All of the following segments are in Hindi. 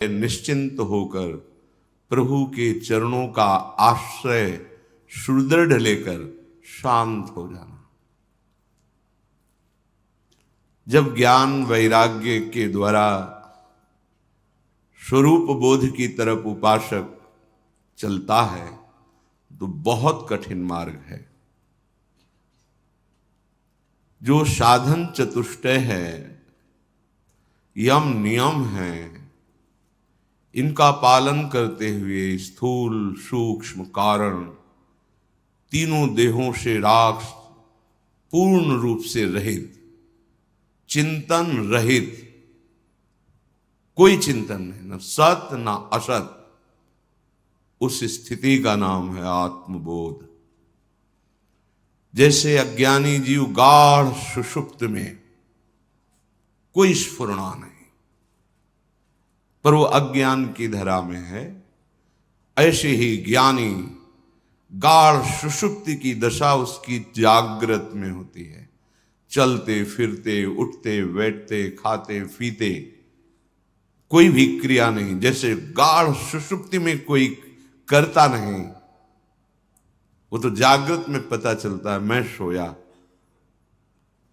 निश्चिंत होकर प्रभु के चरणों का आश्रय सुदृढ़ लेकर शांत हो जाना। जब ज्ञान वैराग्य के द्वारा स्वरूप बोध की तरफ उपासक चलता है तो बहुत कठिन मार्ग है। जो साधन चतुष्टय है, यम नियम है, इनका पालन करते हुए स्थूल सूक्ष्म कारण तीनों देहों से राख पूर्ण रूप से रहित, चिंतन रहित, कोई चिंतन नहीं, न सत न असत, उस स्थिति का नाम है आत्मबोध। जैसे अज्ञानी जीव गाढ़ सुषुप्त में कोई स्फुरणा नहीं पर वो अज्ञान की धरा में है, ऐसे ही ज्ञानी गाढ़ सुषुप्ति की दशा उसकी जागृत में होती है। चलते फिरते उठते बैठते खाते पीते कोई भी क्रिया नहीं, जैसे गाढ़ सुषुप्ति में कोई करता नहीं, वो तो जागृत में पता चलता है मैं सोया।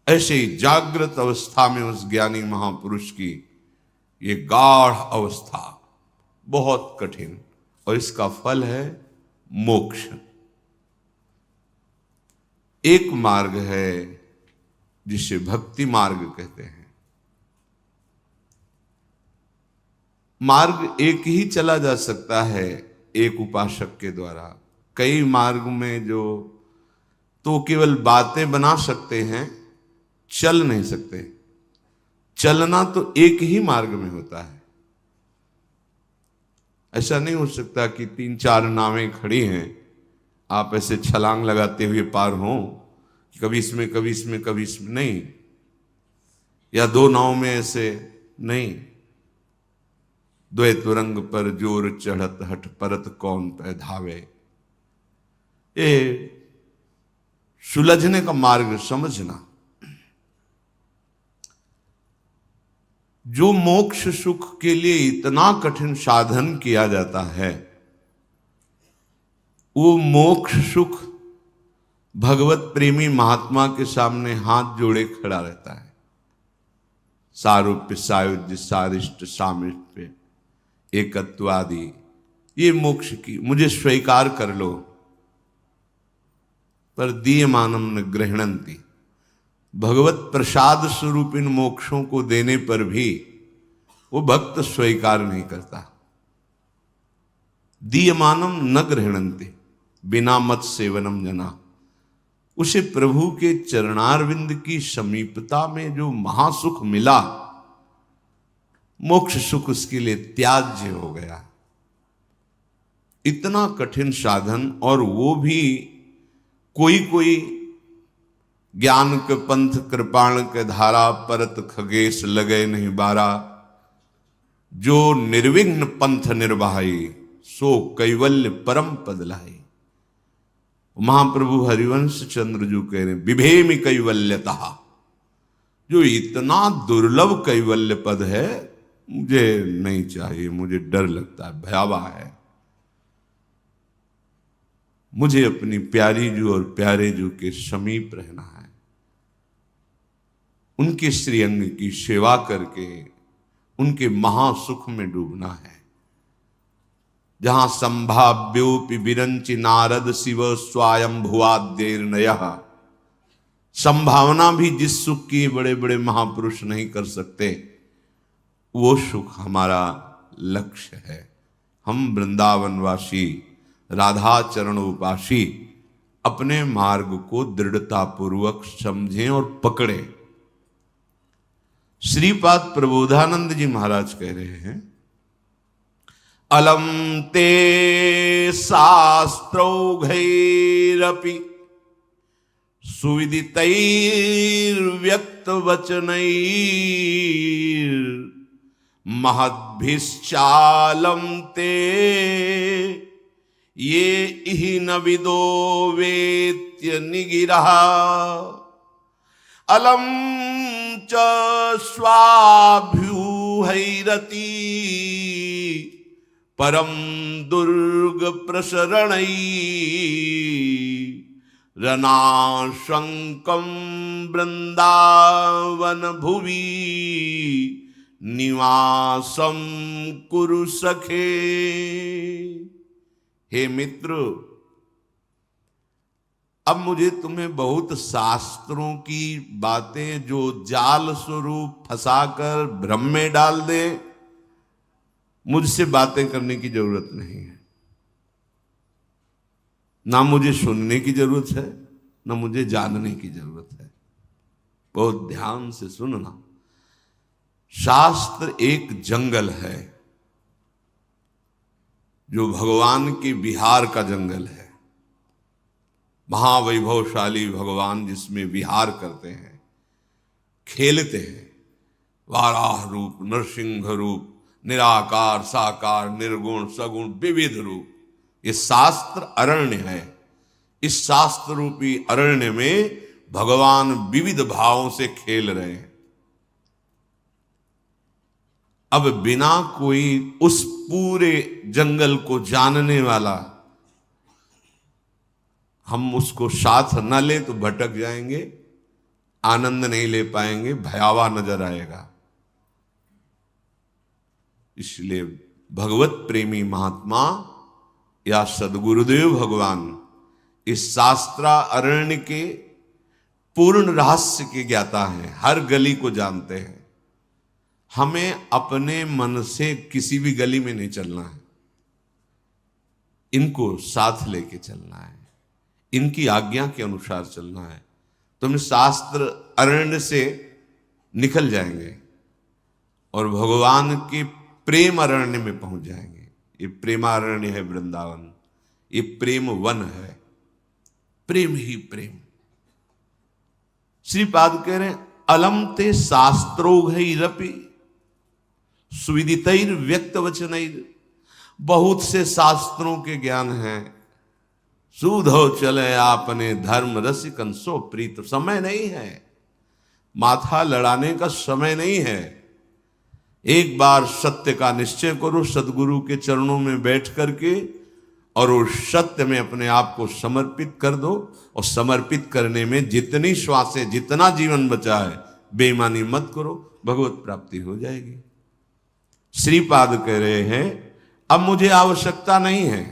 ऐसे ही जागृत अवस्था में उस ज्ञानी महापुरुष की ये गाढ़ अवस्था बहुत कठिन, और इसका फल है मोक्ष। एक मार्ग है जिसे भक्ति मार्ग कहते हैं। मार्ग एक ही चला जा सकता है एक उपासक के द्वारा। कई मार्ग में जो तो केवल बातें बना सकते हैं, चल नहीं सकते। चलना तो एक ही मार्ग में होता है। ऐसा नहीं हो सकता कि 3-4 नावें खड़ी हैं, आप ऐसे छलांग लगाते हुए पार हों, कभी इसमें कभी इसमें कभी इसमें, नहीं। या 2 नाव में ऐसे नहीं। द्वैत रंग पर जोर चढ़त हठ परत कौन पै धावे। ये सुलझने का मार्ग समझना। जो मोक्ष सुख के लिए इतना कठिन साधन किया जाता है, वो मोक्ष सुख भगवत प्रेमी महात्मा के सामने हाथ जोड़े खड़ा रहता है। सारूप्य सायुज्य सारिष्ट सामिष्ट एकत्वादि, ये मोक्ष की मुझे स्वीकार कर लो, पर दीयमानम न गृह्णन्ति। भगवत प्रसाद स्वरूप इन मोक्षों को देने पर भी वो भक्त स्वीकार नहीं करता। दीयमानम न गृह्णन्ति, बिना मत सेवनम जना। उसे प्रभु के चरणारविंद की समीपता में जो महासुख मिला, मोक्ष सुख उसके लिए त्याज्य हो गया। इतना कठिन साधन, और वो भी कोई कोई ज्ञान के पंथ कृपाण के धारा परत खगेश लगे नहीं बारा। जो निर्विघ्न पंथ निर्वाही सो कैवल्य परम पद लाई। महाप्रभु हरिवंश चंद्र जो कह रहे हैं विभेमि कैवल्यतः, जो इतना दुर्लभ कैवल्य पद है, मुझे नहीं चाहिए, मुझे डर लगता है, भयावह है। मुझे अपनी प्यारी जू और प्यारे जू के समीप रहना है, उनके श्रीअंग की सेवा करके उनके महासुख में डूबना है। जहां संभाव्योपि विरंचि नारद शिव स्वयंभुवाद्यर्नयः। संभावना भी जिस सुख की बड़े बड़े महापुरुष नहीं कर सकते, वो सुख हमारा लक्ष्य है। हम वृंदावनवासी राधा चरण उपासी अपने मार्ग को दृढ़ता पूर्वक समझें और पकड़ें। श्रीपाद प्रबोधानंद जी महाराज कह रहे हैं, अलम ते शास्त्रौघैरपि सुविदितैर्व्यक्त वचनैर् महद्भिश्चालं ते ये इहि न विदो वेत्य निगिरः। अलम च स्वाभ्यूहैरति परम दुर्ग प्रसरणै रनाशंकम वृंदावन भुवि निवासम कुरु सखे। हे मित्र, अब मुझे तुम्हें बहुत शास्त्रों की बातें जो जाल स्वरूप फंसाकर भ्रम में डाल दे, मुझसे बातें करने की जरूरत नहीं है। ना मुझे सुनने की जरूरत है, ना मुझे जानने की जरूरत है। बहुत ध्यान से सुनना। शास्त्र एक जंगल है, जो भगवान के विहार का जंगल है। महावैभवशाली भगवान जिसमें विहार करते हैं, खेलते हैं। वाराह रूप, नरसिंह रूप, निराकार, साकार, निर्गुण, सगुण, विविध रूप। ये शास्त्र अरण्य है। इस शास्त्र रूपी अरण्य में भगवान विविध भावों से खेल रहे हैं। अब बिना कोई उस पूरे जंगल को जानने वाला, हम उसको साथ न ले तो भटक जाएंगे, आनंद नहीं ले पाएंगे, भयावह नजर आएगा। इसलिए भगवत प्रेमी महात्मा या सदगुरुदेव भगवान इस शास्त्रा अरण्य के पूर्ण रहस्य के ज्ञाता हैं, हर गली को जानते हैं। हमें अपने मन से किसी भी गली में नहीं चलना है, इनको साथ लेके चलना है, इनकी आज्ञा के अनुसार चलना है। तुम शास्त्र अरण्य से निकल जाएंगे और भगवान के प्रेम अरण्य में पहुंच जाएंगे। ये प्रेमारण्य है वृंदावन, ये प्रेम वन है, प्रेम ही प्रेम। श्रीपाद कह रहे हैं, अलम ते शास्त्रोघैरपि सुविदितैर व्यक्त वचनैर। बहुत से शास्त्रों के ज्ञान हैं, सूधो चले आपने धर्म रसिकन सो प्रीत। समय नहीं है, माथा लड़ाने का समय नहीं है। एक बार सत्य का निश्चय करो सदगुरु के चरणों में बैठ करके, और उस सत्य में अपने आप को समर्पित कर दो। और समर्पित करने में जितनी श्वासें, जितना जीवन बचा है, बेईमानी मत करो, भगवत प्राप्ति हो जाएगी। श्रीपाद कह रहे हैं, अब मुझे आवश्यकता नहीं है।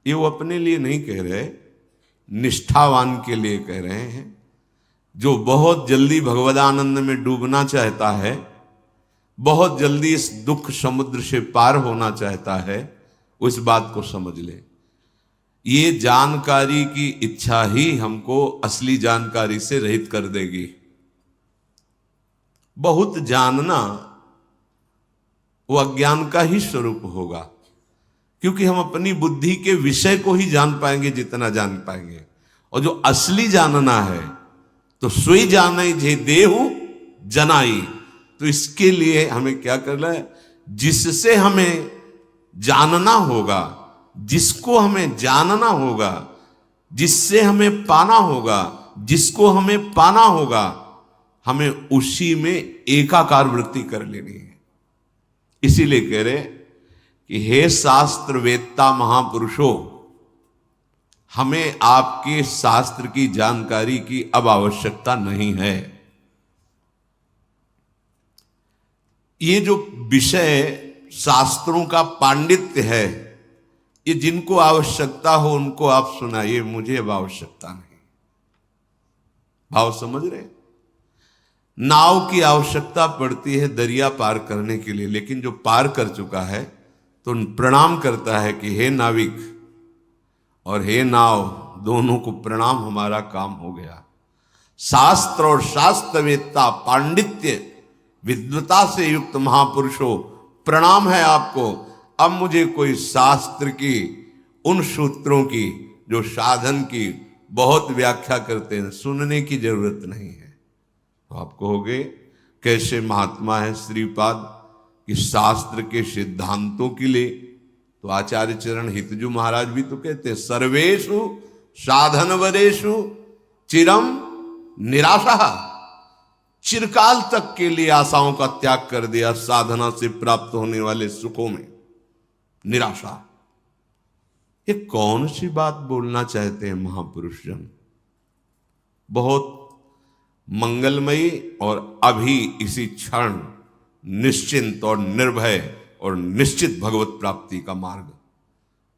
ये वो अपने लिए नहीं कह रहे, निष्ठावान के लिए कह रहे हैं। जो बहुत जल्दी भगवदानंद में डूबना चाहता है, बहुत जल्दी इस दुख समुद्र से पार होना चाहता है, वो इस बात को समझ ले। ये जानकारी की इच्छा ही हमको असली जानकारी से रहित कर देगी। बहुत जानना वो अज्ञान का ही स्वरूप होगा, क्योंकि हम अपनी बुद्धि के विषय को ही जान पाएंगे जितना जान पाएंगे। और जो असली जानना है, तो सोई जाने जे देहु जनाई। तो इसके लिए हमें क्या करना है? जिससे हमें जानना होगा, जिसको हमें जानना होगा, जिससे हमें पाना होगा, जिसको हमें पाना होगा, हमें उसी में एकाकार वृत्ति कर लेनी है। इसीलिए कह रहे कि हे शास्त्र वेत्ता महापुरुषों, हमें आपके शास्त्र की जानकारी की अब आवश्यकता नहीं है। ये जो विषय शास्त्रों का पांडित्य है, ये जिनको आवश्यकता हो उनको आप सुनाइए, मुझे अब आवश्यकता नहीं। भाव समझ रहे? नाव की आवश्यकता पड़ती है दरिया पार करने के लिए, लेकिन जो पार कर चुका है तो प्रणाम करता है कि हे नाविक और हे नाव, दोनों को प्रणाम, हमारा काम हो गया। शास्त्र और शास्त्रवेत्ता, पांडित्य, विद्वता से युक्त महापुरुषों, प्रणाम है आपको। अब मुझे कोई शास्त्र की उन सूत्रों की जो साधन की बहुत व्याख्या करते हैं, सुनने की जरूरत नहीं है। तो आप कहोगे कैसे महात्मा है श्रीपाद कि शास्त्र के सिद्धांतों के लिए? तो आचार्य चरण हितजू महाराज भी तो कहते हैं, सर्वेषु साधन वरेषु चिरम निराशा। चिरकाल तक के लिए आशाओं का त्याग कर दिया, साधना से प्राप्त होने वाले सुखों में निराशा। ये कौन सी बात बोलना चाहते हैं महापुरुष जन? बहुत मंगलमयी और अभी इसी क्षण निश्चिंत और निर्भय और निश्चित भगवत प्राप्ति का मार्ग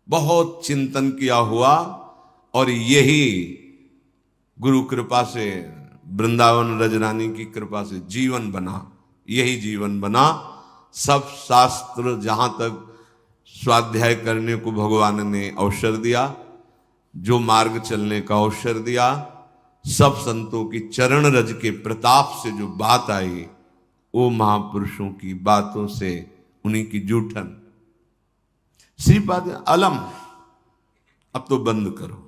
बहुत चिंतन किया हुआ, और यही गुरु कृपा से, वृंदावन रजरानी की कृपा से जीवन बना, यही जीवन बना। सब शास्त्र जहां तक स्वाध्याय करने को भगवान ने अवसर दिया, जो मार्ग चलने का अवसर दिया, सब संतों की चरण रज के प्रताप से जो बात आई, वो महापुरुषों की बातों से, उन्हीं की जूठन। श्रीपाद अलम, अब तो बंद करो।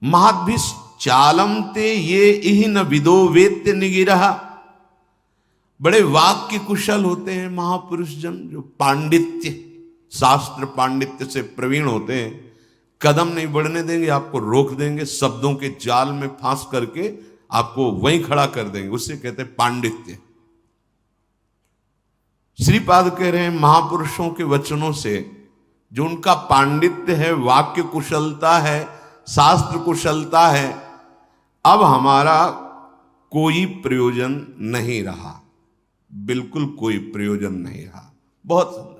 महद्भिष चालम ते ये इहि न विदो वेत्य निगिरहा। बड़े वाक्य कुशल होते हैं महापुरुष जन, जो पांडित्य, शास्त्र पांडित्य से प्रवीण होते हैं। कदम नहीं बढ़ने देंगे, आपको रोक देंगे, शब्दों के जाल में फांस करके आपको वहीं खड़ा कर देंगे, उससे कहते हैं पांडित्य। श्रीपाद कह रहे हैं महापुरुषों के वचनों से जो उनका पांडित्य है, वाक्य कुशलता है, शास्त्र कुशलता है, अब हमारा कोई प्रयोजन नहीं रहा, बिल्कुल कोई प्रयोजन नहीं रहा। बहुत सुंदर।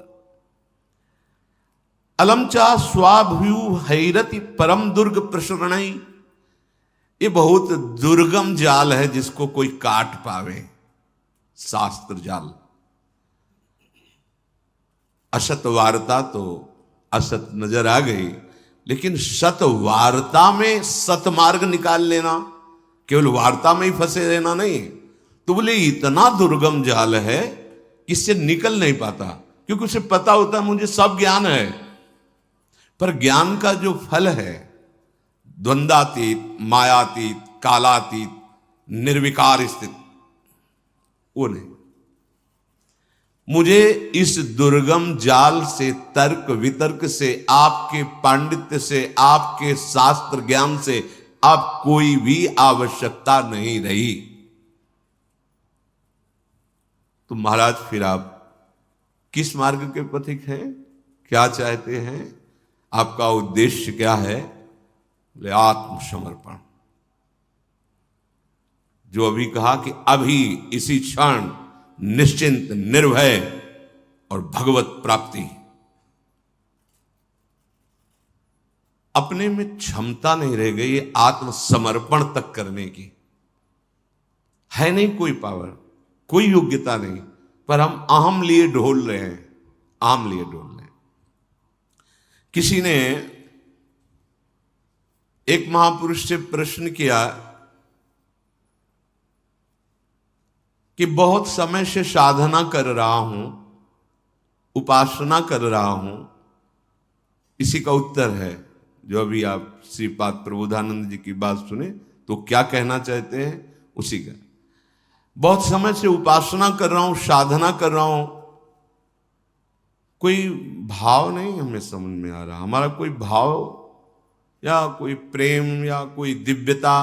अलमचा स्वाभ्यू हैरति परम दुर्ग प्रसरणई। ये बहुत दुर्गम जाल है जिसको कोई काट पावे, शास्त्र जाल। असत वार्ता तो असत नजर आ गई, लेकिन सत वार्ता में सतमार्ग निकाल लेना, केवल वार्ता में ही फंसे रहना नहीं। तो बोले इतना दुर्गम जाल है कि इससे निकल नहीं पाता, क्योंकि उसे पता होता है मुझे सब ज्ञान है, पर ज्ञान का जो फल है द्वंद्वातीत, मायातीत, कालातीत, निर्विकार स्थित, वो नहीं। मुझे इस दुर्गम जाल से, तर्क वितर्क से, आपके पांडित्य से, आपके शास्त्र ज्ञान से अब कोई भी आवश्यकता नहीं रही। तो महाराज फिर आप किस मार्ग के पथिक हैं? क्या चाहते हैं? आपका उद्देश्य क्या है? बोले आत्मसमर्पण। जो अभी कहा कि अभी इसी क्षण निश्चिंत, निर्भय और भगवत प्राप्ति। अपने में क्षमता नहीं रह गई ये आत्मसमर्पण तक करने की, है नहीं कोई पावर, कोई योग्यता नहीं, पर हम अहम लिए ढोल रहे हैं, अहम लिए ढोल रहे हैं। किसी ने एक महापुरुष से प्रश्न किया कि बहुत समय से साधना कर रहा हूं, उपासना कर रहा हूं, इसी का उत्तर है जो अभी आप श्रीपाद प्रबोधानंद जी की बात सुने तो क्या कहना चाहते हैं उसी का। बहुत समय से उपासना कर रहा हूं, साधना कर रहा हूं, कोई भाव नहीं हमें समझ में आ रहा, हमारा कोई भाव या कोई प्रेम या कोई दिव्यता,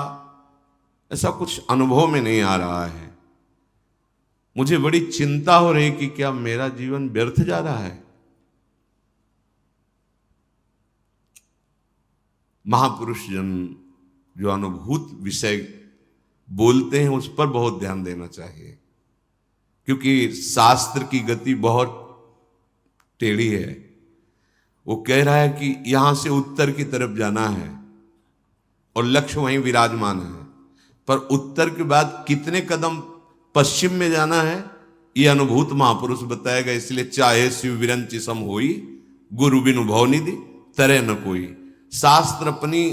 ऐसा कुछ अनुभव में नहीं आ रहा है। मुझे बड़ी चिंता हो रही कि क्या मेरा जीवन व्यर्थ जा रहा है। महापुरुष जन जो अनुभूत विषय बोलते हैं उस पर बहुत ध्यान देना चाहिए, क्योंकि शास्त्र की गति बहुत टेढ़ी है। वो कह रहा है कि यहां से उत्तर की तरफ जाना है और लक्ष्य वहीं विराजमान है, पर उत्तर के बाद कितने कदम पश्चिम में जाना है ये अनुभूत महापुरुष बताएगा। इसलिए चाहे शिव विरंचि सम होई, गुरु बिनु भवनिधि तरह न कोई। शास्त्र अपनी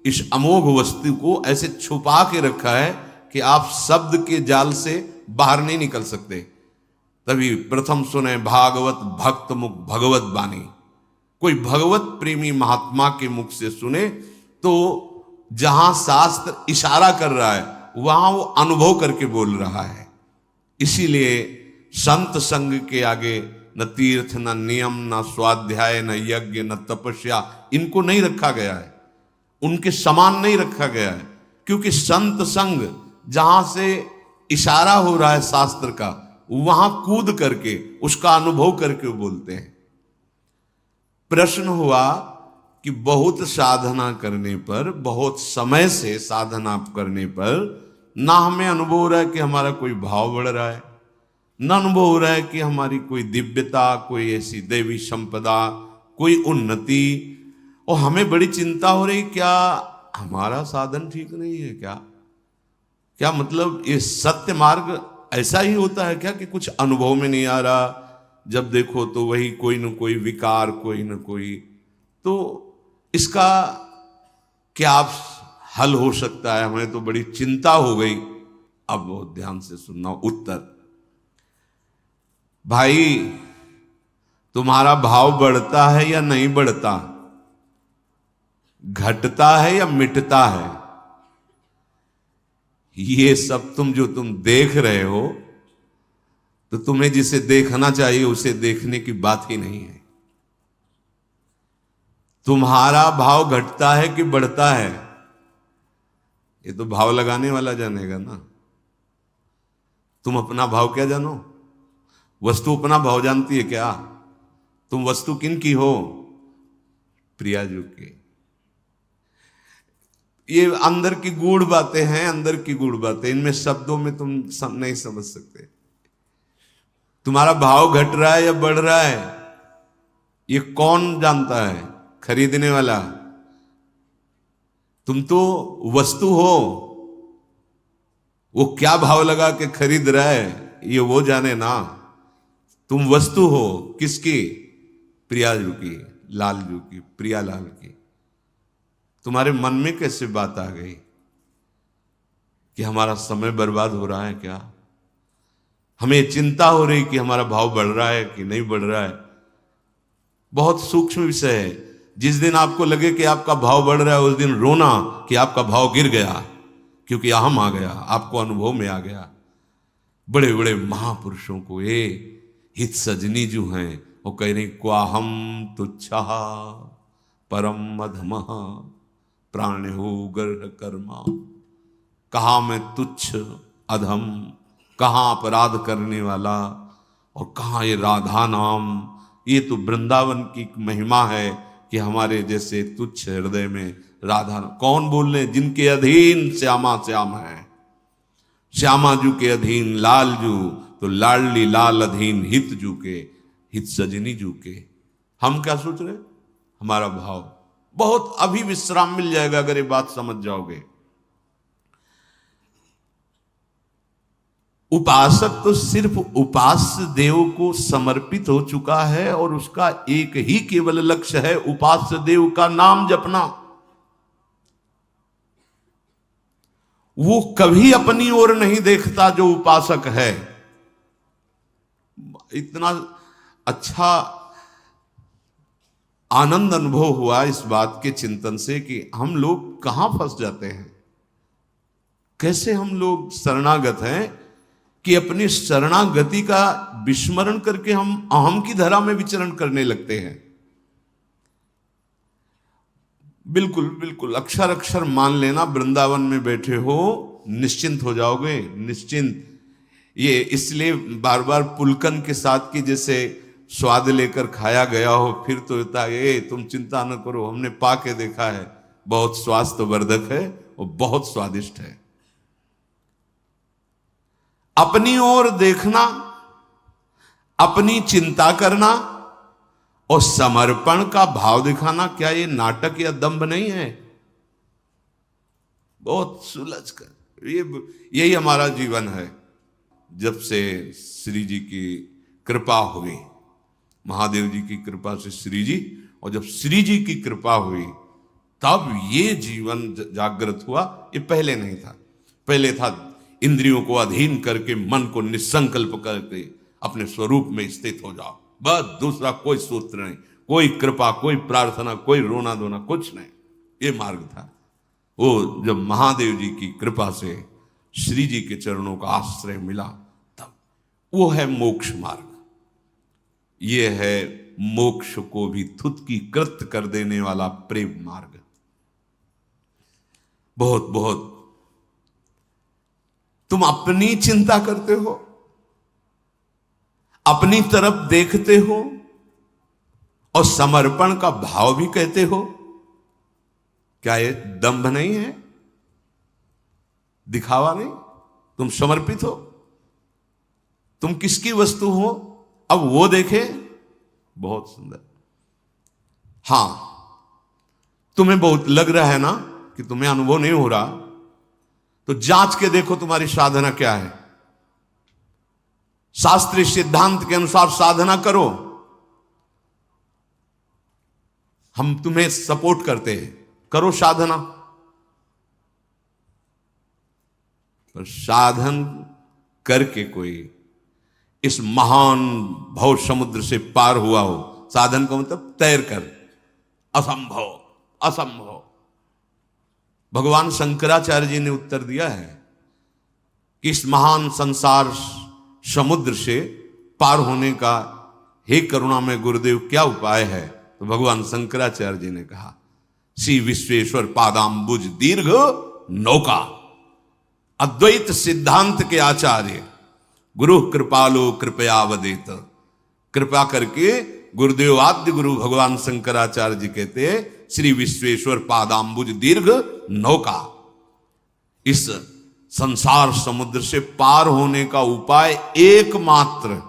इस अमोघ वस्तु को ऐसे छुपा के रखा है कि आप शब्द के जाल से बाहर नहीं निकल सकते। तभी प्रथम सुने भागवत भक्त मुख भगवत बानी। कोई भगवत प्रेमी महात्मा के मुख से सुने तो जहां शास्त्र इशारा कर रहा है वहां वो अनुभव करके बोल रहा है। इसीलिए संत संग के आगे न तीर्थ, न नियम, न स्वाध्याय, न यज्ञ, न तपस्या, इनको नहीं रखा गया है, उनके समान नहीं रखा गया है। क्योंकि संत संग जहां से इशारा हो रहा है शास्त्र का, वहां कूद करके उसका अनुभव करके वो बोलते हैं। प्रश्न हुआ कि बहुत साधना करने पर, बहुत समय से साधना करने पर ना हमें अनुभव हो रहा है कि हमारा कोई भाव बढ़ रहा है, ना अनुभव हो रहा है कि हमारी कोई दिव्यता, कोई ऐसी देवी संपदा, कोई उन्नति, और हमें बड़ी चिंता हो रही, क्या हमारा साधन ठीक नहीं है क्या? क्या मतलब ये सत्य मार्ग ऐसा ही होता है क्या कि कुछ अनुभव में नहीं आ रहा, जब देखो तो वही कोई न कोई विकार, कोई न कोई? तो इसका क्या हल हो सकता है? हमें तो बड़ी चिंता हो गई। अब बहुत ध्यान से सुनना उत्तर। भाई, तुम्हारा भाव बढ़ता है या नहीं बढ़ता? घटता है या मिटता है? ये सब तुम देख रहे हो, तो तुम्हें जिसे देखना चाहिए उसे देखने की बात ही नहीं है। तुम्हारा भाव घटता है कि बढ़ता है, ये तो भाव लगाने वाला जानेगा ना। तुम अपना भाव क्या जानो? वस्तु अपना भाव जानती है क्या? तुम वस्तु किन की हो? प्रियाजू की। ये अंदर की गूढ़ बातें हैं, अंदर की गूढ़ बातें, इनमें शब्दों में तुम नहीं समझ सकते। तुम्हारा भाव घट रहा है या बढ़ रहा है, ये कौन जानता है? खरीदने वाला। तुम तो वस्तु हो, वो क्या भाव लगा के खरीद रहा है ये वो जाने ना। तुम वस्तु हो किसकी? प्रियाजू की, लालजू की, प्रियालाल की। तुम्हारे मन में कैसे बात आ गई कि हमारा समय बर्बाद हो रहा है क्या? हमें चिंता हो रही कि हमारा भाव बढ़ रहा है कि नहीं बढ़ रहा है। बहुत सूक्ष्म विषय है। जिस दिन आपको लगे कि आपका भाव बढ़ रहा है, उस दिन रोना कि आपका भाव गिर गया, क्योंकि अहम आ गया, आपको अनुभव में आ गया। बड़े बड़े महापुरुषों को ये हित सजनी जो हैं वो कह रही, क्वाहम तुच्छा परम अधमः प्राण्यो गर्ह कर्मा। कहा मैं तुच्छ, अधम, कहाँ अपराध करने वाला, और कहाँ ये राधा नाम। ये तो वृंदावन की महिमा है कि हमारे जैसे तुच्छ हृदय में राधा। कौन बोल रहे? जिनके अधीन श्यामा श्याम है, श्यामा जू के अधीन लाल जू, तो लाडली लाल अधीन हित जू के, हित सजनी जू के। हम क्या सोच रहे? हमारा भाव बहुत, अभी विश्राम मिल जाएगा अगर ये बात समझ जाओगे। उपासक तो सिर्फ उपास्य देव को समर्पित हो चुका है, और उसका एक ही केवल लक्ष्य है, उपास्य देव का नाम जपना। वो कभी अपनी ओर नहीं देखता जो उपासक है। इतना अच्छा आनंद अनुभव हुआ इस बात के चिंतन से कि हम लोग कहां फंस जाते हैं, कैसे हम लोग शरणागत हैं कि अपनी शरणागति का विस्मरण करके हम अहम की धरा में विचरण करने लगते हैं। बिल्कुल बिल्कुल अक्षर अक्षर मान लेना, वृंदावन में बैठे हो निश्चिंत हो जाओगे, निश्चिंत। ये इसलिए बार बार पुलकन के साथ की जैसे स्वाद लेकर खाया गया हो, फिर तो होता है तुम चिंता न करो, हमने पा के देखा है, बहुत स्वास्थ्यवर्धक है और बहुत स्वादिष्ट है। अपनी ओर देखना, अपनी चिंता करना और समर्पण का भाव दिखाना, क्या ये नाटक या दंभ नहीं है? बहुत सुलझ कर यही हमारा जीवन है। जब से श्री जी की कृपा हुई, महादेव जी की कृपा से श्री जी, और जब श्री जी की कृपा हुई तब ये जीवन जागृत हुआ। ये पहले नहीं था। पहले था इंद्रियों को अधीन करके, मन को निसंकल्प करके अपने स्वरूप में स्थित हो जाओ, बस। दूसरा कोई सूत्र नहीं, कोई कृपा, कोई प्रार्थना, कोई रोना धोना, कुछ नहीं। ये मार्ग था। वो जब महादेव जी की कृपा से श्री जी के चरणों का आश्रय मिला, तब वो है मोक्ष मार्ग। ये है मोक्ष को भी थुत्की कृत कर देने वाला प्रेम मार्ग। बहुत बहुत तुम अपनी चिंता करते हो, अपनी तरफ देखते हो और समर्पण का भाव भी कहते हो। क्या ये दंभ नहीं है, दिखावा नहीं? तुम समर्पित हो, तुम किसकी वस्तु हो, अब वो देखे। बहुत सुंदर। हां, तुम्हें बहुत लग रहा है ना कि तुम्हें अनुभव नहीं हो रहा, तो जांच के देखो तुम्हारी साधना क्या है। शास्त्रीय सिद्धांत के अनुसार साधना करो, हम तुम्हें सपोर्ट करते हैं, करो साधना। पर साधन करके कोई इस महान भव समुद्र से पार हुआ हो, साधन का मतलब तैर कर, असंभव असंभव। भगवान शंकराचार्य जी ने उत्तर दिया है कि इस महान संसार समुद्र से पार होने का हे करुणा में गुरुदेव क्या उपाय है? तो भगवान शंकराचार्य जी ने कहा, श्री विश्वेश्वर पादाम्बुज दीर्घ नौका। अद्वैत सिद्धांत के आचार्य गुरु कृपालो कृपया वदेत। कृपा करके गुरुदेव आद्य गुरु भगवान शंकराचार्य जी कहते हैं, श्री विश्वेश्वर पादाम्बुज दीर्घ नौका। इस संसार समुद्र से पार होने का उपाय एकमात्र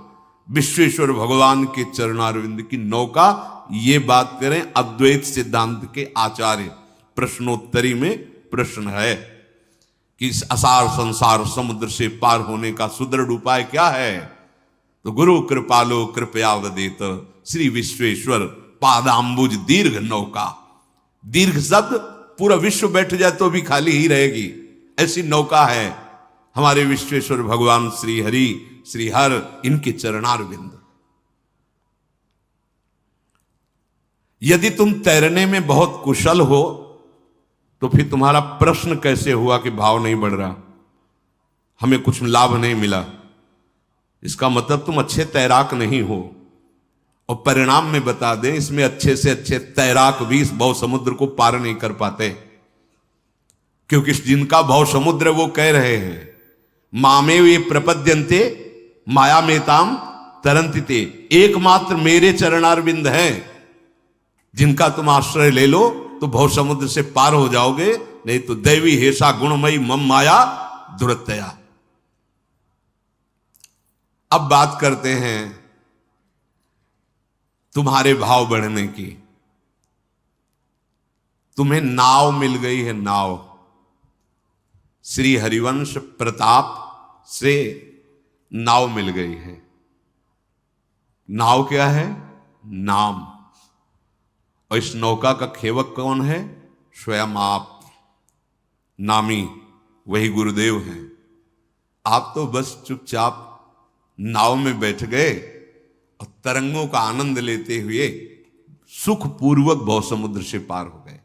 विश्वेश्वर भगवान के चरणारविंद की नौका। ये बात करें अद्वैत सिद्धांत के आचार्य। प्रश्नोत्तरी में प्रश्न है कि इस असार संसार समुद्र से पार होने का सुदृढ़ उपाय क्या है? तो गुरु कृपालो कृपया वदेत, श्री विश्वेश्वर पादाम्बुज दीर्घ नौका। दीर्घ शब्द पूरा विश्व बैठ जाए तो भी खाली ही रहेगी, ऐसी नौका है हमारे विश्वेश्वर भगवान श्री हरि श्री हर, इनके चरणारविंद। यदि तुम तैरने में बहुत कुशल हो तो फिर तुम्हारा प्रश्न कैसे हुआ कि भाव नहीं बढ़ रहा, हमें कुछ लाभ नहीं मिला? इसका मतलब तुम अच्छे तैराक नहीं हो। और परिणाम में बता दें, इसमें अच्छे से अच्छे तैराक भी इस भव समुद्र को पार नहीं कर पाते, क्योंकि जिनका भव समुद्र वो कह रहे हैं, मामे वे प्रपद्यन्ते माया मेताम तरंतिते। एकमात्र मेरे चरणारविंद हैं, जिनका तुम आश्रय ले लो तो भव समुद्र से पार हो जाओगे, नहीं तो दैवी हेसा गुणमयी मम माया दुरत्तया। अब बात करते हैं तुम्हारे भाव बढ़ने की। तुम्हें नाव मिल गई है, नाव। श्री हरिवंश प्रताप से नाव मिल गई है। नाव क्या है? नाम। और इस नौका का खेवक कौन है? स्वयं आप, नामी वही गुरुदेव हैं। आप तो बस चुपचाप नाव में बैठ गए और तरंगों का आनंद लेते हुए सुखपूर्वक भव समुद्र से पार हो गए।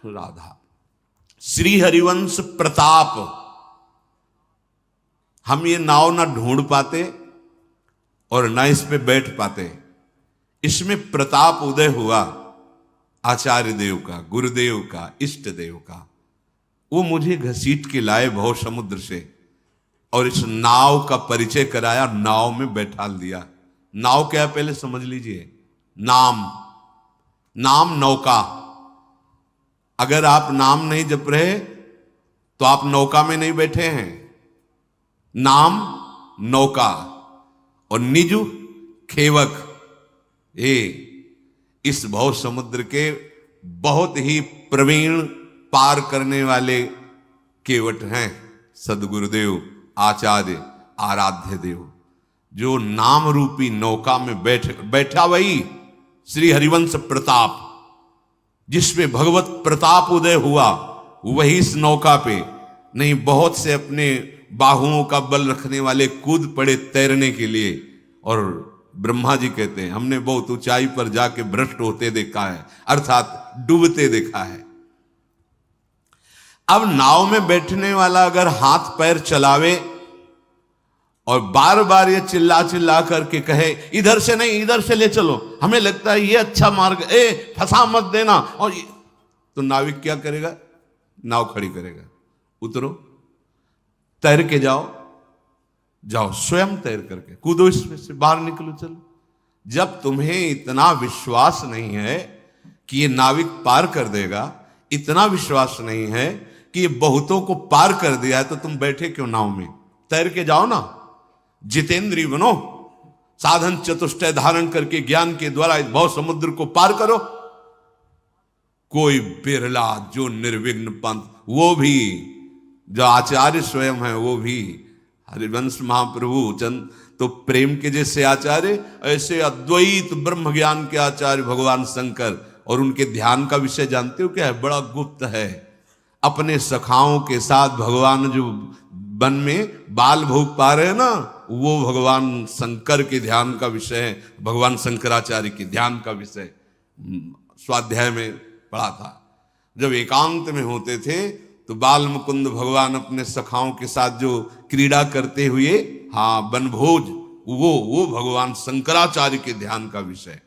राधा। श्री हरिवंश प्रताप। हम ये नाव ना ढूंढ पाते और ना इस पे बैठ पाते। इसमें प्रताप उदय हुआ आचार्य देव का, गुरुदेव का, इष्ट देव का। वो मुझे घसीट के लाए भव समुद्र से और इस नाव का परिचय कराया, नाव में बैठा दिया। नाव क्या है पहले समझ लीजिए। नाम, नाम नौका। अगर आप नाम नहीं जप रहे तो आप नौका में नहीं बैठे हैं। नाम नौका और निजु खेवक। ये इस भव समुद्र के बहुत ही प्रवीण पार करने वाले केवट हैं सदगुरुदेव आचार्य आराध्य देव। जो नाम रूपी नौका में बैठा वही श्री हरिवंश प्रताप, जिसमें भगवत प्रताप उदय हुआ, वही इस नौका पे। नहीं, बहुत से अपने बाहुओं का बल रखने वाले कूद पड़े तैरने के लिए, और ब्रह्मा जी कहते हैं हमने बहुत ऊंचाई पर जाके भ्रष्ट होते देखा है, अर्थात डूबते देखा है। अब नाव में बैठने वाला अगर हाथ पैर चलावे और बार बार ये चिल्ला चिल्ला करके कहे इधर से नहीं इधर से ले चलो, हमें लगता है ये अच्छा मार्ग, फंसा मत देना, और तो नाविक क्या करेगा? नाव खड़ी करेगा, उतरो, तैर के जाओ, जाओ स्वयं तैर करके कूदो इसमें से, बाहर निकलो, चलो। जब तुम्हें इतना विश्वास नहीं है कि ये नाविक पार कर देगा, इतना विश्वास नहीं है कि ये बहुतों को पार कर दिया है, तो तुम बैठे क्यों नाव में? तैर के जाओ ना, जितेंद्रीय बनो, साधन चतुष्टय धारण करके ज्ञान के द्वारा इस भव समुद्र को पार करो। कोई बिरला जो निर्विघ्न पंथ, वो भी जो आचार्य स्वयं है, वो भी हरिवंश महाप्रभु चंद तो प्रेम के जैसे आचार्य, ऐसे अद्वैत ब्रह्म ज्ञान के आचार्य भगवान शंकर। और उनके ध्यान का विषय जानते हो क्या है? बड़ा गुप्त है। अपने सखाओं के साथ भगवान जो वन में बाल भोग पा रहे हैं ना, वो भगवान शंकर के ध्यान का विषय है, भगवान शंकराचार्य के ध्यान का विषय स्वाध्याय में पढ़ा था। जब एकांत में होते थे तो बाल मुकुंद भगवान अपने सखाओं के साथ जो क्रीड़ा करते हुए, हाँ, वनभोज, वो भगवान शंकराचार्य के ध्यान का विषय।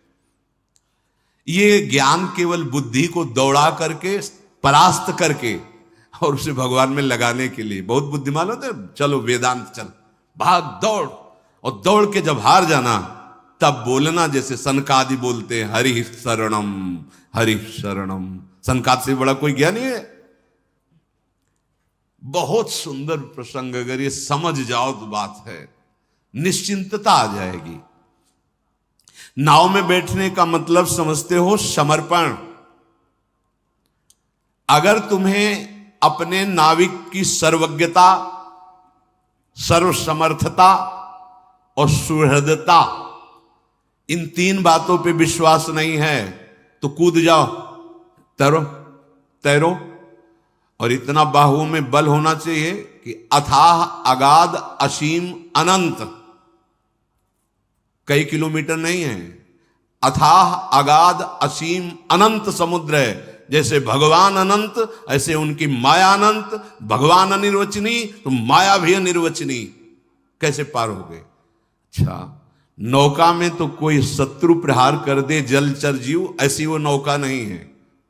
ये ज्ञान केवल बुद्धि को दौड़ा करके, परास्त करके और उसे भगवान में लगाने के लिए बहुत बुद्धिमान होते, चलो वेदांत चल, भाग दौड़, और दौड़ के जब हार जाना तब बोलना जैसे सनकादि बोलते हैं, हरि शरणम हरि शरणम। सनकाद से बड़ा कोई ज्ञानी है? बहुत सुंदर प्रसंग, अगर ये समझ जाओ तो बात है, निश्चिंतता आ जाएगी। नाव में बैठने का मतलब समझते हो? समर्पण। अगर तुम्हें अपने नाविक की सर्वज्ञता, सर्वसमर्थता और सुहृदता, इन तीन बातों पे विश्वास नहीं है तो कूद जाओ, तैरो तैरो। और इतना बाहुओं में बल होना चाहिए कि अथाह अगाध असीम अनंत, कई किलोमीटर नहीं है, अथाह अगाध असीम अनंत समुद्र है। जैसे भगवान अनंत, ऐसे उनकी माया अनंत। भगवान अनिर्वचनीय तो माया भी अनिर्वचनीय, कैसे पार हो गए? अच्छा, नौका में तो कोई शत्रु प्रहार कर दे जलचर जीव, ऐसी वो नौका नहीं है,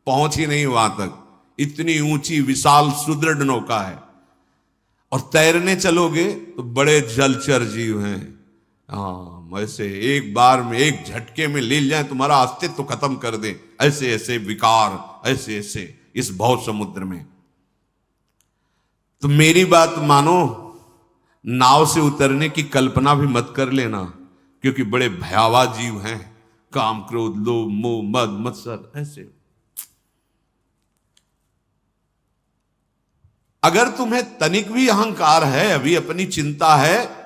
पहुंच ही नहीं वहां तक। इतनी ऊंची विशाल सुदृढ़ नौका है। और तैरने चलोगे तो बड़े जलचर जीव हैं, हाँ, ऐसे एक बार में, एक झटके में ले जाए, तुम्हारा अस्तित्व तो खत्म कर दे, ऐसे ऐसे विकार, ऐसे ऐसे इस भव समुद्र में। तो मेरी बात मानो, नाव से उतरने की कल्पना भी मत कर लेना, क्योंकि बड़े भयावह जीव हैं, काम क्रोध लोभ मोह मद मत्सर ऐसे। अगर तुम्हें तनिक भी अहंकार है, अभी अपनी चिंता है,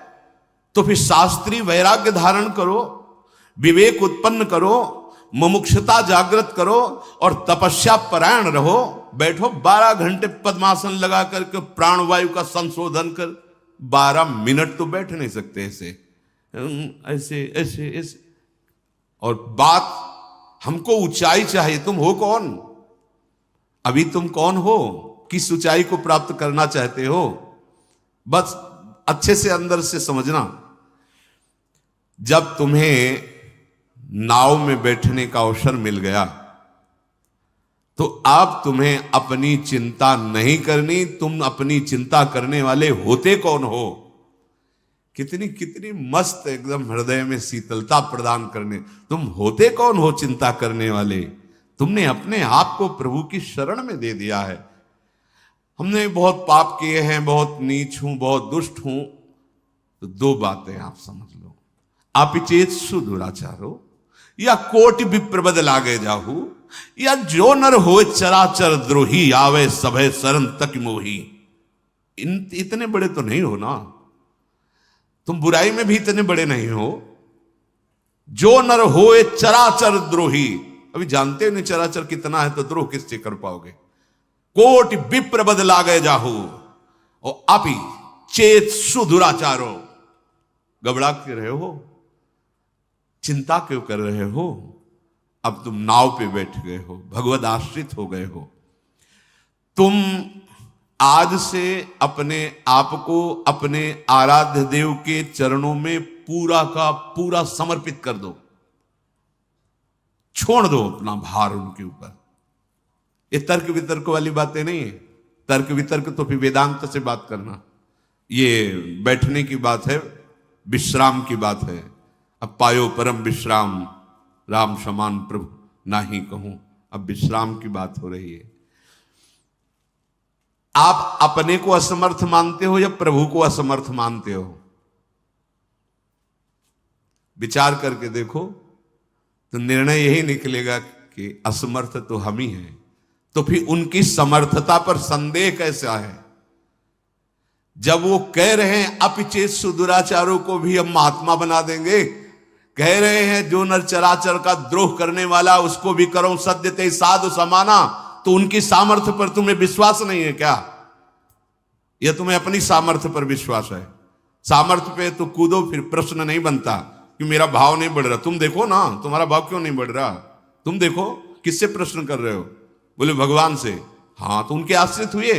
तो फिर शास्त्रीय वैराग्य धारण करो, विवेक उत्पन्न करो, मुमुक्षुता जागृत करो और तपस्या परायण रहो। बैठो 12 घंटे पद्मासन लगा करके प्राणवायु का संशोधन कर। 12 मिनट तो बैठ नहीं सकते ऐसे ऐसे ऐसे ऐसे। और बात हमको ऊंचाई चाहिए। तुम हो कौन? अभी तुम कौन हो? किस ऊंचाई को प्राप्त करना चाहते हो? बस अच्छे से अंदर से समझना। जब तुम्हें नाव में बैठने का अवसर मिल गया तो अब तुम्हें अपनी चिंता नहीं करनी। तुम अपनी चिंता करने वाले होते कौन हो? कितनी कितनी मस्त एकदम हृदय में शीतलता प्रदान करने। तुम होते कौन हो चिंता करने वाले? तुमने अपने आप को प्रभु की शरण में दे दिया है। हमने बहुत पाप किए हैं, बहुत नीच हूं, बहुत दुष्ट हूं। तो 2 बातें आप समझ लो, आपिचेत सुदुराचारो या कोटि विप्रबद लागे जाहू, या जो नर हो चराचर द्रोही आवे सभे शरण तक मोही। इतने बड़े तो नहीं हो ना तुम, बुराई में भी इतने बड़े नहीं हो। जो नर होए चराचर द्रोही, अभी जानते नहीं चराचर कितना है, तो द्रोह किससे कर पाओगे। कोटि विप्र बदला गए जाहू और आपी चेत सुदुराचारो। घबरा क्यों रहे हो? चिंता क्यों कर रहे हो? अब तुम नाव पे बैठ गए हो, भगवद आश्रित हो गए हो। तुम आज से अपने आप को अपने आराध्य देव के चरणों में पूरा का पूरा समर्पित कर दो। छोड़ दो अपना भार उनके ऊपर। ये तर्क वितर्क वाली बातें नहीं है। तर्क वितर्क तो फिर वेदांत से बात करना, ये बैठने की बात है, विश्राम की बात है। अब पायो परम विश्राम, राम समान प्रभु नाही कहूं, अब विश्राम की बात हो रही है। आप अपने को असमर्थ मानते हो या प्रभु को असमर्थ मानते हो? विचार करके देखो तो निर्णय यही निकलेगा कि असमर्थ तो हम ही हैं। तो फिर उनकी समर्थता पर संदेह कैसा है? जब वो कह रहे हैं अपिचेत सुदुराचारों को भी हम महात्मा बना देंगे, कह रहे हैं जो नर चराचर का द्रोह करने वाला उसको भी करो सद्यते साधु समाना, तो उनकी सामर्थ्य पर तुम्हें विश्वास नहीं है क्या? या तुम्हें अपनी सामर्थ्य पर विश्वास है? सामर्थ्य पे तो कूदो, फिर प्रश्न नहीं बनता कि मेरा भाव नहीं बढ़ रहा। तुम देखो ना, तुम्हारा भाव क्यों नहीं बढ़ रहा? तुम देखो किससे प्रश्न कर रहे हो? बोले भगवान से। हाँ, तो उनके आश्रित हुए।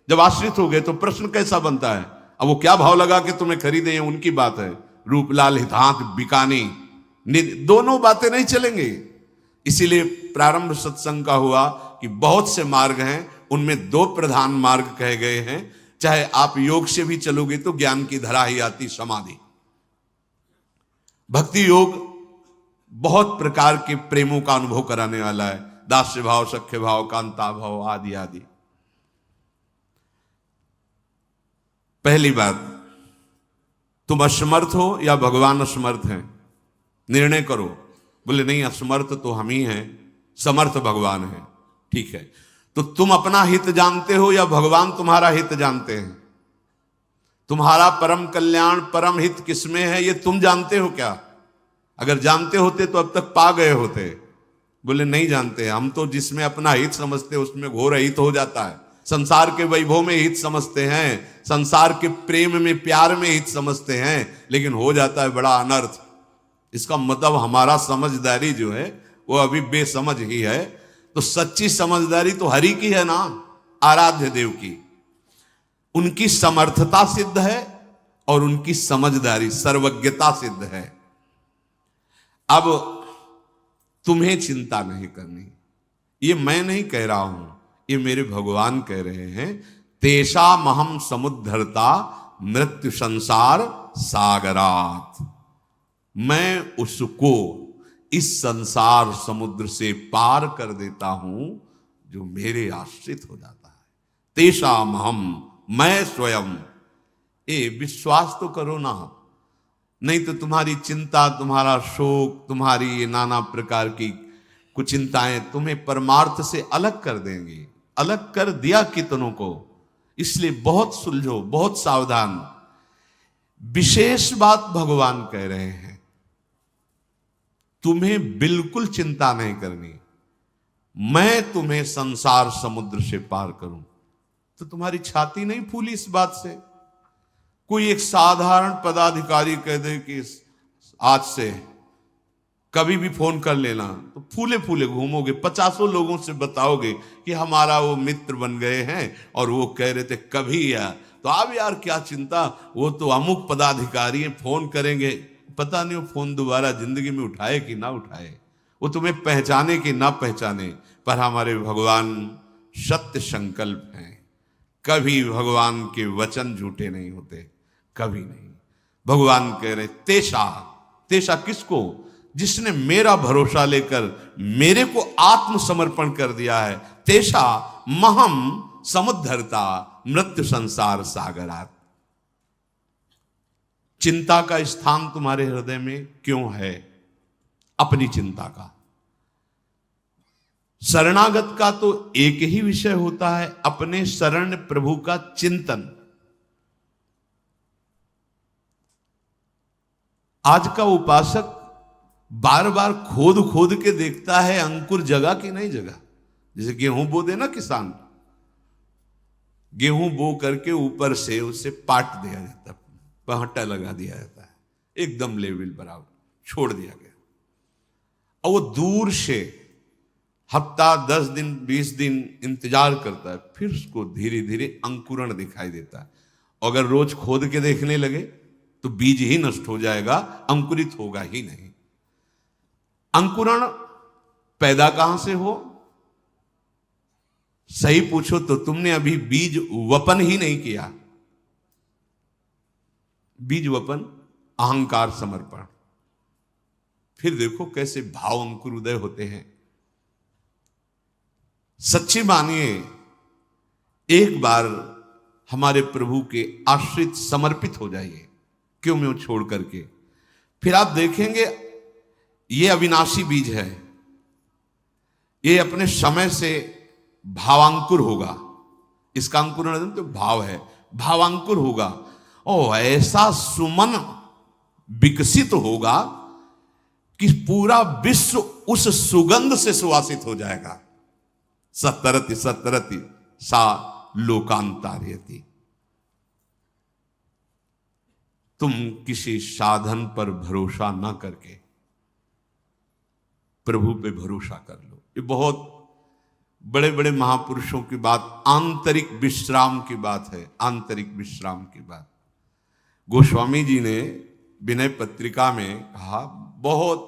जब आश्रित हो गए तो प्रश्न कैसा बनता है? अब वो क्या भाव लगा के तुम्हें खरीदे, उनकी बात है। रूपलाल हितांत बिकानी, दोनों बातें नहीं चलेंगे। इसीलिए प्रारंभ सत्संग का हुआ कि बहुत से मार्ग हैं, उनमें दो प्रधान मार्ग कहे गए हैं। चाहे आप योग से भी चलोगे तो ज्ञान की धरा ही आती समाधि। भक्ति योग बहुत प्रकार के प्रेमों का अनुभव कराने वाला है, दास्य भाव, सख्य भाव, कांता भाव आदि आदि। पहली बात, तुम असमर्थ हो या भगवान असमर्थ हैं? निर्णय करो। बोले नहीं, असमर्थ तो हम ही हैं, समर्थ भगवान है। ठीक है, तो तुम अपना हित जानते हो या भगवान तुम्हारा हित जानते हैं? तुम्हारा परम कल्याण, परम हित किसमें है ये तुम जानते हो क्या? अगर जानते होते तो अब तक पा गए होते। बोले नहीं जानते, हम तो जिसमें अपना हित समझते हैं उसमें घोर हित हो जाता है। संसार के वैभव में हित समझते हैं, संसार के प्रेम में, प्यार में हित समझते हैं, लेकिन हो जाता है बड़ा अनर्थ। इसका मतलब हमारा समझदारी जो है वो अभी बेसमझ ही है। तो सच्ची समझदारी तो हरि की है ना, आराध्य देव की। उनकी समर्थता सिद्ध है और उनकी समझदारी, सर्वज्ञता सिद्ध है। अब तुम्हें चिंता नहीं करनी, ये मैं नहीं कह रहा हूं, ये मेरे भगवान कह रहे हैं। तेषा महम समुद्धरता मृत्यु संसार सागरात, मैं उसको इस संसार समुद्र से पार कर देता हूं जो मेरे आश्रित हो जाता है। तेषा महम, मैं स्वयं। ये विश्वास तो करो ना, नहीं तो तुम्हारी चिंता, तुम्हारा शोक, तुम्हारी ये नाना प्रकार की कुछ चिंताएं तुम्हें परमार्थ से अलग कर देंगी। अलग कर दिया कितनों को, इसलिए बहुत सुलझो, बहुत सावधान। विशेष बात भगवान कह रहे हैं, तुम्हें बिल्कुल चिंता नहीं करनी, मैं तुम्हें संसार समुद्र से पार करूं। तो तुम्हारी छाती नहीं फूली इस बात से? कोई एक साधारण पदाधिकारी कह दे कि आज से कभी भी फोन कर लेना, तो फूले फूले घूमोगे, 50 लोगों से बताओगे कि हमारा वो मित्र बन गए हैं और वो कह रहे थे कभी यार, तो अब यार क्या चिंता, वो तो अमुक पदाधिकारी हैं, फोन करेंगे। पता नहीं वो फोन दोबारा जिंदगी में उठाए कि ना उठाए, वो तुम्हें पहचाने कि ना पहचाने, पर हमारे भगवान सत्य संकल्प हैं। कभी भगवान के वचन झूठे नहीं होते, कभी नहीं। भगवान कह रहे तेषा, तेषा किसको? जिसने मेरा भरोसा लेकर मेरे को आत्मसमर्पण कर दिया है। तेषा महम समुद्धरता मृत्यु संसार सागरात। चिंता का स्थान तुम्हारे हृदय में क्यों है? अपनी चिंता का। शरणागत का तो एक ही विषय होता है, अपने शरण प्रभु का चिंतन। आज का उपासक बार बार खोद खोद के देखता है अंकुर जगह कि नहीं जगह। जैसे गेहूं बो दे ना किसान, गेहूं बो करके ऊपर से उसे पाट दिया जाता, पहट्टा लगा दिया जाता है, एकदम लेवल बराबर छोड़ दिया गया। और वो दूर से हफ्ता 10 दिन 20 दिन इंतजार करता है, फिर उसको धीरे धीरे अंकुरण दिखाई देता है। अगर रोज खोद के देखने लगे तो बीज ही नष्ट हो जाएगा, अंकुरित होगा ही नहीं। अंकुरण पैदा कहां से हो? सही पूछो तो तुमने अभी बीज वपन ही नहीं किया। बीज वपन अहंकार समर्पण, फिर देखो कैसे भाव अंकुर उदय होते हैं। सच्ची मानिए, एक बार हमारे प्रभु के आश्रित समर्पित हो जाइए, क्यों म्यों छोड़ करके, फिर आप देखेंगे ये अविनाशी बीज है, ये अपने समय से भावांकुर होगा। इसका अंकुरण तो भाव है, भावांकुर होगा और ऐसा सुमन विकसित होगा कि पूरा विश्व उस सुगंध से सुवासित हो जाएगा। सतरति सतरति सा लोकांतार्यति। तुम किसी साधन पर भरोसा ना करके प्रभु पे भरोसा कर लो। ये बहुत बड़े बड़े महापुरुषों की बात, आंतरिक विश्राम की बात है, आंतरिक विश्राम की बात। गोस्वामी जी ने विनय पत्रिका में कहा, बहुत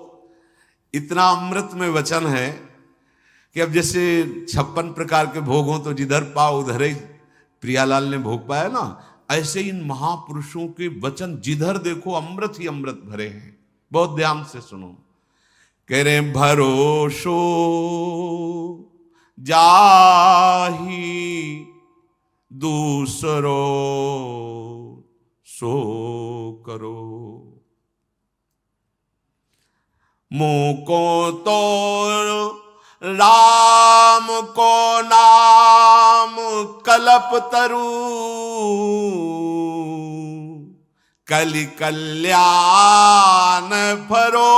इतना अमृत में वचन है कि अब जैसे 56 प्रकार के भोग हों तो जिधर पाओ उधर ही प्रियालाल ने भोग पाया ना, ऐसे इन महापुरुषों के वचन जिधर देखो अमृत ही अमृत भरे हैं। बहुत ध्यान से सुनो। कह रहे भरोसो जाही दूसरो सो करो, मुको तो राम को नाम कल्प तरु, कलि कल्याण भरो,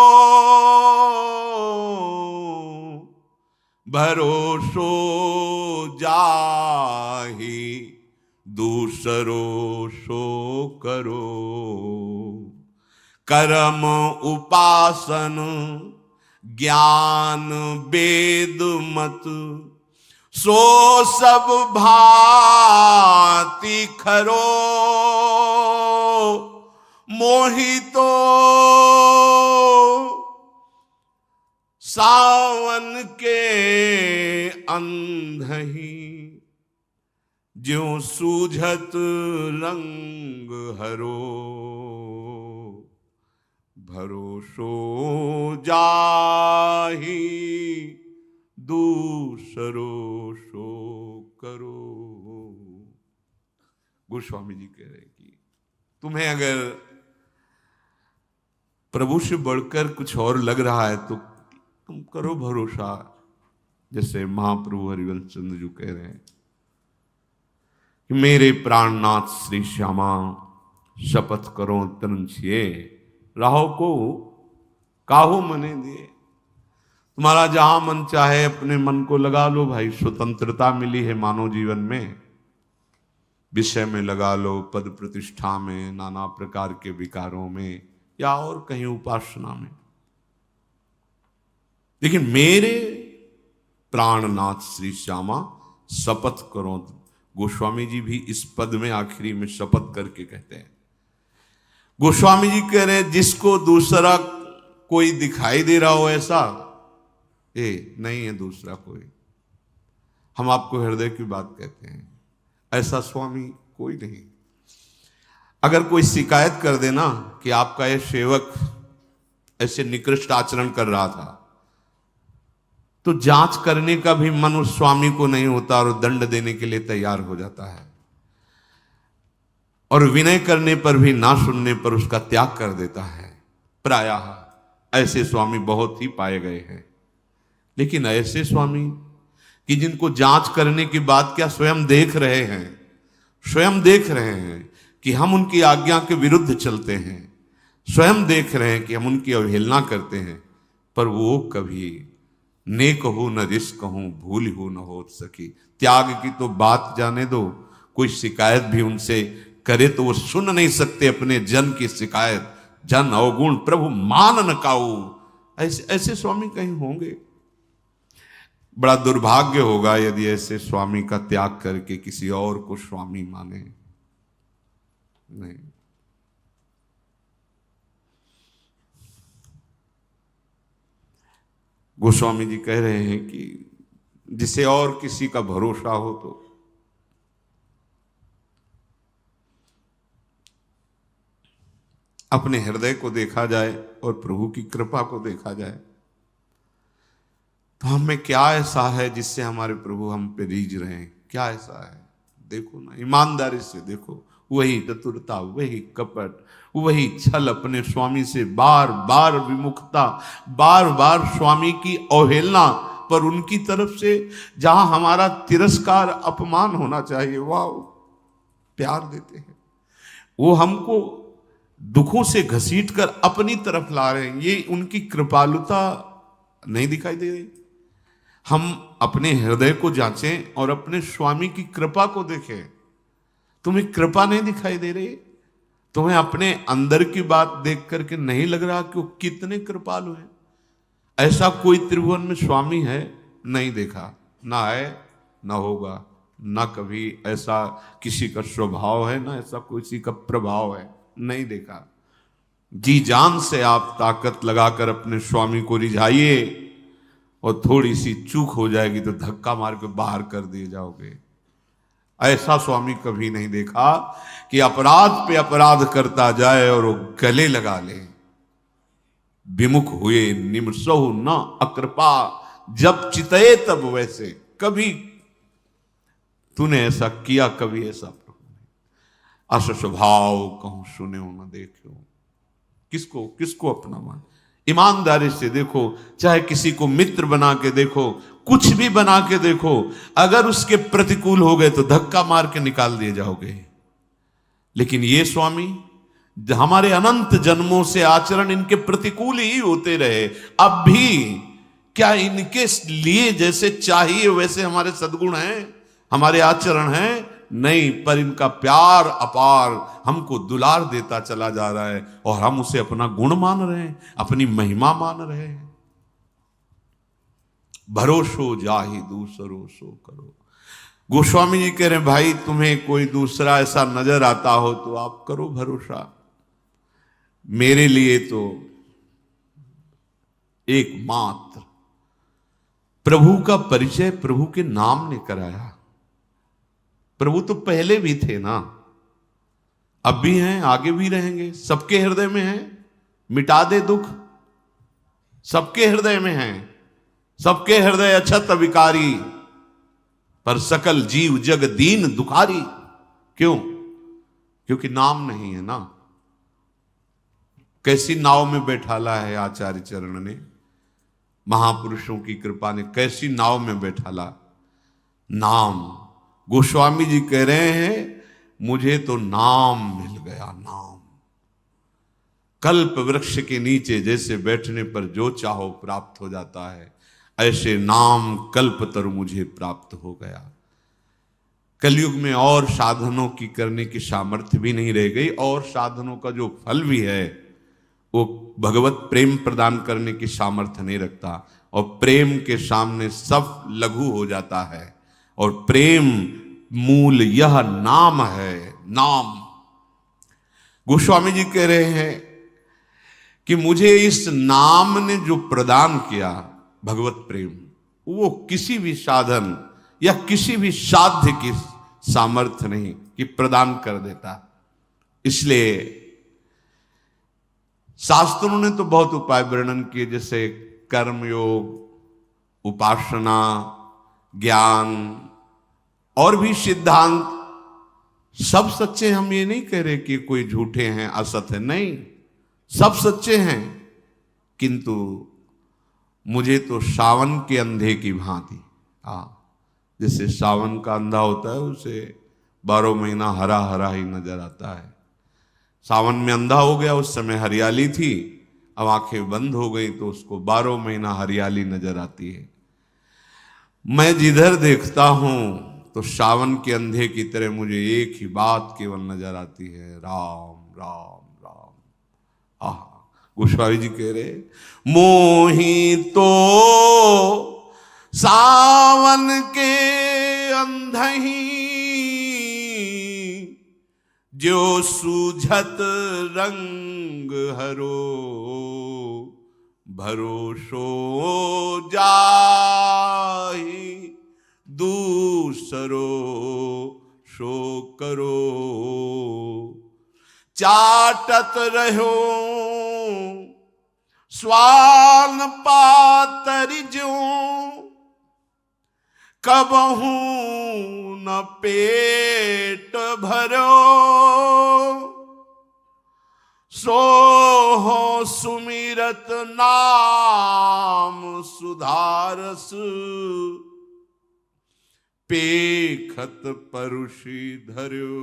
भरोसो जाहि दूसरो सो करो, कर्म उपासन ज्ञान वेद मत, सो सब भांति खरो, मोहितो सावन के अंधही, ज्यों सूझत रंग हरो, भरोसो जाहि दूसरो सो करो। गोस्वामी जी कह रहे कि तुम्हें अगर प्रभु से बढ़कर कुछ और लग रहा है तो तुम करो भरोसा। जैसे महाप्रभु हरिवंश चंद्र जी कह रहे हैं कि मेरे प्राणनाथ श्री श्यामा शपथ करो तन छिए, राहो को काहो मने दिए। तुम्हारा जहां मन चाहे अपने मन को लगा लो भाई, स्वतंत्रता मिली है मानव जीवन में। विषय में लगा लो, पद प्रतिष्ठा में, नाना प्रकार के विकारों में, या और कहीं उपासना में। लेकिन मेरे प्राणनाथ श्री श्यामा शपथ करो। गोस्वामी जी भी इस पद में आखिरी में शपथ करके कहते हैं। गोस्वामी जी कह रहे जिसको दूसरा कोई दिखाई दे रहा हो ऐसा, नहीं है दूसरा कोई, हम आपको हृदय की बात कहते हैं, ऐसा स्वामी कोई नहीं। अगर कोई शिकायत कर देना कि आपका यह सेवक ऐसे निकृष्ट आचरण कर रहा था, तो जांच करने का भी मन उस स्वामी को नहीं होता और दंड देने के लिए तैयार हो जाता है, और विनय करने पर भी ना सुनने पर उसका त्याग कर देता है। प्रायः ऐसे स्वामी बहुत ही पाए गए हैं। लेकिन ऐसे स्वामी कि जिनको जांच करने की बात क्या स्वयं देख रहे हैं, स्वयं देख रहे हैं कि हम उनकी आज्ञा के विरुद्ध चलते हैं, स्वयं देख रहे हैं कि हम उनकी अवहेलना करते हैं, पर वो कभी नेक हो न रिस्क कहूं, भूल हो न हो सकी। त्याग की तो बात जाने दो, कोई शिकायत भी उनसे करे तो वो सुन नहीं सकते अपने जन की शिकायत। जन अवगुण प्रभु मान न काऊ। ऐसे स्वामी कहीं होंगे? बड़ा दुर्भाग्य होगा यदि ऐसे स्वामी का त्याग करके किसी और को स्वामी माने। नहीं, गोस्वामी जी कह रहे हैं कि जिसे और किसी का भरोसा हो तो। अपने हृदय को देखा जाए और प्रभु की कृपा को देखा जाए तो हमें क्या ऐसा है जिससे हमारे प्रभु हम पे रीझ रहे हैं? क्या ऐसा है? देखो ना, ईमानदारी से देखो। वही चतुरता, वही कपट, वही छल, अपने स्वामी से बार बार विमुखता, बार बार स्वामी की अवहेलना, पर उनकी तरफ से जहां हमारा तिरस्कार अपमान होना चाहिए वह प्यार देते हैं। वो हमको दुखों से घसीट कर अपनी तरफ ला रहे हैं। ये उनकी कृपालुता नहीं दिखाई दे रही? हम अपने हृदय को जांचें और अपने स्वामी की कृपा को देखें। तुम्हें कृपा नहीं दिखाई दे रही? तुम्हें अपने अंदर की बात देख करके नहीं लग रहा कि वो कितने कृपालु हैं? ऐसा कोई त्रिभुवन में स्वामी है? नहीं देखा, ना है, ना होगा, ना कभी ऐसा किसी का स्वभाव है, ना ऐसा किसी का प्रभाव है, नहीं देखा। जी जान से आप ताकत लगाकर अपने स्वामी को रिझाइए और थोड़ी सी चूक हो जाएगी तो धक्का मार के बाहर कर दिए जाओगे। ऐसा स्वामी कभी नहीं देखा कि अपराध पे अपराध करता जाए और वो गले लगा ले। विमुख हुए निमसहु न अकृपा, जब चितए तब वैसे। कभी तूने ऐसा किया, कभी ऐसा प्रभु ने। अस स्वभाव कहूं सुने हो न देखो। किसको किसको अपना मान? ईमानदारी से देखो, चाहे किसी को मित्र बना के देखो, कुछ भी बना के देखो, अगर उसके प्रतिकूल हो गए तो धक्का मार के निकाल दिए जाओगे। लेकिन ये स्वामी, हमारे अनंत जन्मों से आचरण इनके प्रतिकूल ही होते रहे, अब भी क्या इनके लिए जैसे चाहिए वैसे हमारे सद्गुण हैं, हमारे आचरण हैं? नहीं, पर इनका प्यार अपार हमको दुलार देता चला जा रहा है और हम उसे अपना गुण मान रहे हैं, अपनी महिमा मान रहे हैं। भरोसो जाहि दूसरो सो करो। गोस्वामी जी कह रहे हैं, भाई तुम्हें कोई दूसरा ऐसा नजर आता हो तो आप करो भरोसा। मेरे लिए तो एकमात्र प्रभु का परिचय प्रभु के नाम ने कराया। प्रभु तो पहले भी थे ना, अब भी हैं, आगे भी रहेंगे, सबके हृदय में हैं। मिटा दे दुख, सबके हृदय में हैं। सबके हृदय अछत विकारी, पर सकल जीव जग दीन दुखारी। क्यों? क्योंकि नाम नहीं है ना। कैसी नाव में बैठाला है आचार्य चरण ने, महापुरुषों की कृपा ने कैसी नाव में बैठाला? नाम। गोस्वामी जी कह रहे हैं, मुझे तो नाम मिल गया, नाम। कल्प वृक्ष के नीचे जैसे बैठने पर जो चाहो प्राप्त हो जाता है, ऐसे नाम कल्पतरु मुझे प्राप्त हो गया। कलयुग में और साधनों की करने की सामर्थ्य भी नहीं रह गई, और साधनों का जो फल भी है वो भगवत प्रेम प्रदान करने की सामर्थ्य नहीं रखता, और प्रेम के सामने सब लघु हो जाता है। और प्रेम मूल यह नाम है, नाम। गोस्वामी जी कह रहे हैं कि मुझे इस नाम ने जो प्रदान किया भगवत प्रेम, वो किसी भी साधन या किसी भी साध्य की सामर्थ्य नहीं कि प्रदान कर देता। इसलिए शास्त्रों ने तो बहुत उपाय वर्णन किए, जैसे कर्मयोग, उपासना, ज्ञान और भी सिद्धांत, सब सच्चे। हम ये नहीं कह रहे कि कोई झूठे हैं, असत है, नहीं, सब सच्चे हैं। किंतु मुझे तो सावन के अंधे की भांति, जैसे सावन का अंधा होता है उसे 12 महीना हरा हरा ही नजर आता है। सावन में अंधा हो गया, उस समय हरियाली थी, अब आंखें बंद हो गई तो उसको 12 महीना हरियाली नजर आती है। मैं जिधर देखता हूं तो सावन के अंधे की तरह मुझे एक ही बात केवल नजर आती है, राम राम राम। गोस्वामी जी कह रहे, मोही तो सावन के अंधही, जो सूझत रंग हरो, भरोसो जाहि दूसरो सो करो। चाटत रहो स्वान पातरि ज्यों, कबहू न पेट भरो। सो हो सुमिरत नाम सुधारस, पेखत परुषि धर्यो।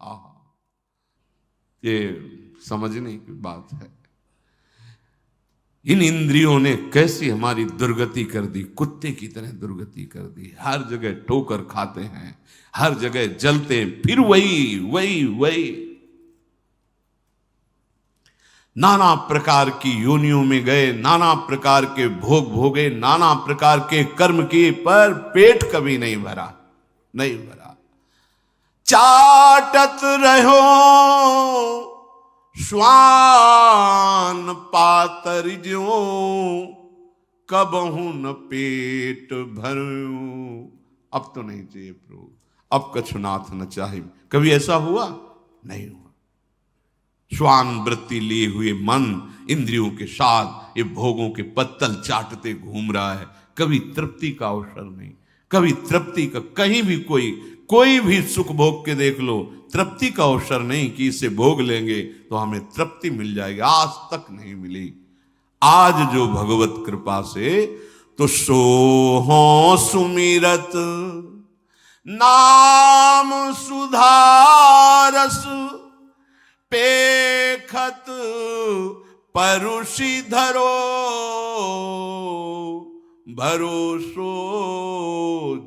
आहा, ये समझने की बात है। इन इंद्रियों ने कैसी हमारी दुर्गति कर दी, कुत्ते की तरह दुर्गति कर दी। हर जगह ठोकर खाते हैं, हर जगह जलते हैं, फिर वही वही वही। नाना प्रकार की योनियों में गए, नाना प्रकार के भोग भोगे, नाना प्रकार के कर्म किए, पर पेट कभी नहीं भरा, नहीं भरा। चाटत रहो स्वान पातरि ज्यों, कबहू न पेट भरूं। अब तो नहीं चाहिए प्रभु, अब कछुनाथ न चाहिए। कभी ऐसा हुआ? नहीं हुआ। श्वान वृत्ति लिए हुए मन इंद्रियों के साथ ये भोगों के पत्तल चाटते घूम रहा है। कभी तृप्ति का अवसर नहीं, कभी तृप्ति का, कहीं भी कोई भी सुख भोग के देख लो, तृप्ति का अवसर नहीं कि इसे भोग लेंगे तो हमें तृप्ति मिल जाएगी। आज तक नहीं मिली। आज जो भगवत कृपा से तो सो हो सुमिरत नाम सुधारस, पेखत परुषि धरो। भरोसो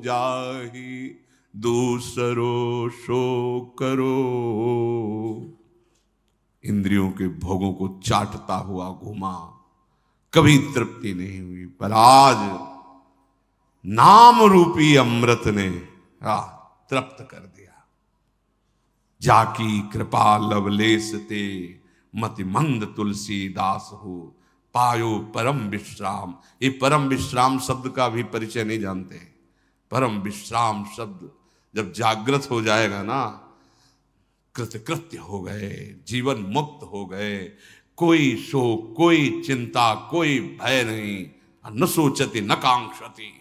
जाहि दूसरो सो करो। इंद्रियों के भोगों को चाटता हुआ घूमा, कभी तृप्ति नहीं हुई, पर आज नाम रूपी अमृत ने तृप्त कर दिया। जाकी कृपा लवलेस ते, मति मंद तुलसीदास हो, पायो परम विश्राम। ये परम विश्राम शब्द का भी परिचय नहीं जानते। परम विश्राम शब्द जब जागृत हो जाएगा ना, कृतकृत्य हो गए, जीवन मुक्त हो गए, कोई शोक, कोई चिंता, कोई भय नहीं। न सोचति न कांक्षति,